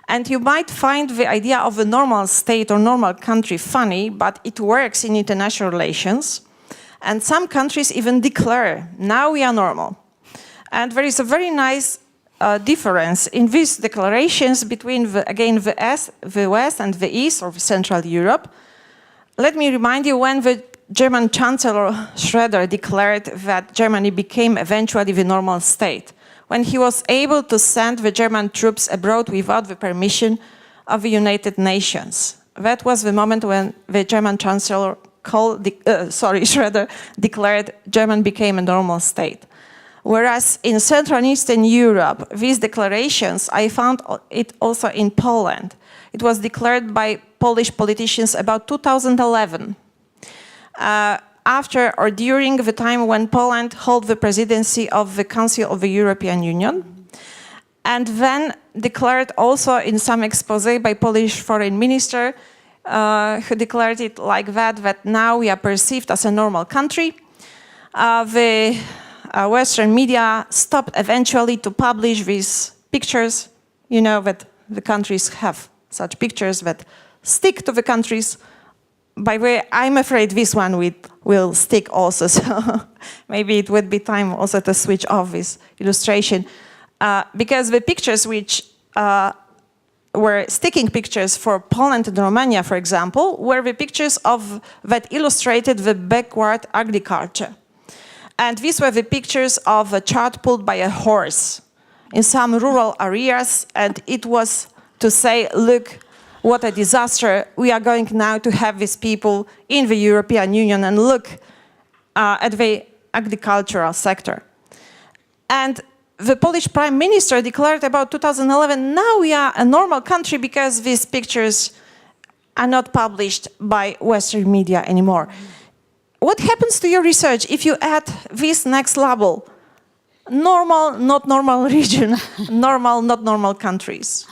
And you might find the idea of a normal state or normal country funny, but it works in international relations. And some countries even declare, now we are normal. And there is a very nice difference in these declarations between, the West and the East, or Central Europe. Let me remind you, when the German Chancellor Schröder declared that Germany became eventually the normal state, when he was able to send the German troops abroad without the permission of the United Nations. That was the moment when the German Chancellor Schröder declared Germany became a normal state. Whereas in Central and Eastern Europe, these declarations, I found it also in Poland. It was declared by Polish politicians about 2011. After or during the time when Poland held the presidency of the Council of the European Union, and then declared also in some expose by Polish foreign minister, who declared it like that now we are perceived as a normal country. The Western media stopped eventually to publish these pictures. You know that the countries have such pictures that stick to the countries. By the way, I'm afraid this one will stick also, so maybe it would be time also to switch off this illustration. Because the pictures which were sticking pictures for Poland and Romania, for example, were the pictures that illustrated the backward agriculture. And these were the pictures of a cart pulled by a horse in some rural areas, and it was to say, look, what a disaster. We are going now to have these people in the European Union, and look at the agricultural sector. And the Polish Prime Minister declared about 2011, now we are a normal country because these pictures are not published by Western media anymore. What happens to your research if you add this next label? Normal, not normal region, normal, not normal countries.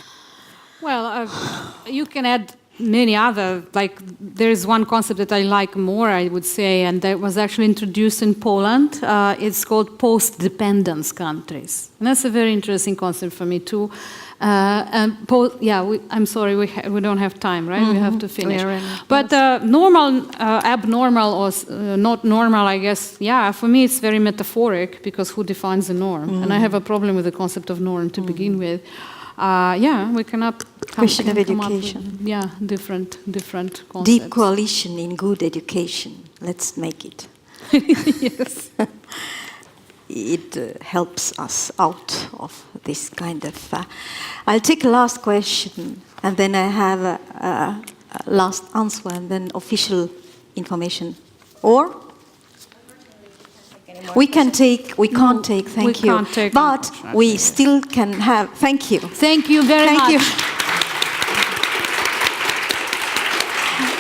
Well, you can add many other, like there's one concept that I like more, I would say, and that was actually introduced in Poland. It's called post-dependence countries. And that's a very interesting concept for me too. I'm sorry, we don't have time, right? We have to finish. But normal, abnormal, or not normal, I guess, yeah, for me it's very metaphoric, because who defines the norm? And I have a problem with the concept of norm to begin with. We cannot question of education. Different concepts. Deep coalition in good education. Let's make it. Yes. It helps us out of this kind of... I'll take a last question, and then I have a last answer, and then official information. Or? We can't take, thank you. Can't take but we still can have, thank you. Thank you very much. Thank you.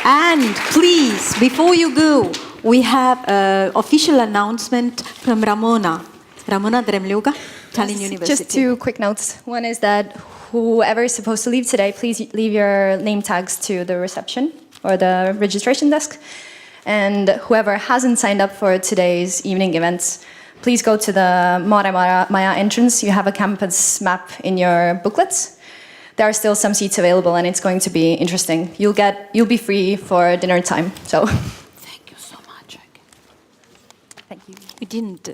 And please, before you go, we have an official announcement from Ramona Dremliuga, Tallinn University. Just two quick notes. One is that whoever is supposed to leave today, please leave your name tags to the reception or the registration desk. And whoever hasn't signed up for today's evening events, please go to the Maya entrance. You have a campus map in your booklets. There are still some seats available, and it's going to be interesting. You'll be free for dinner time. So, thank you so much. Thank you. We didn't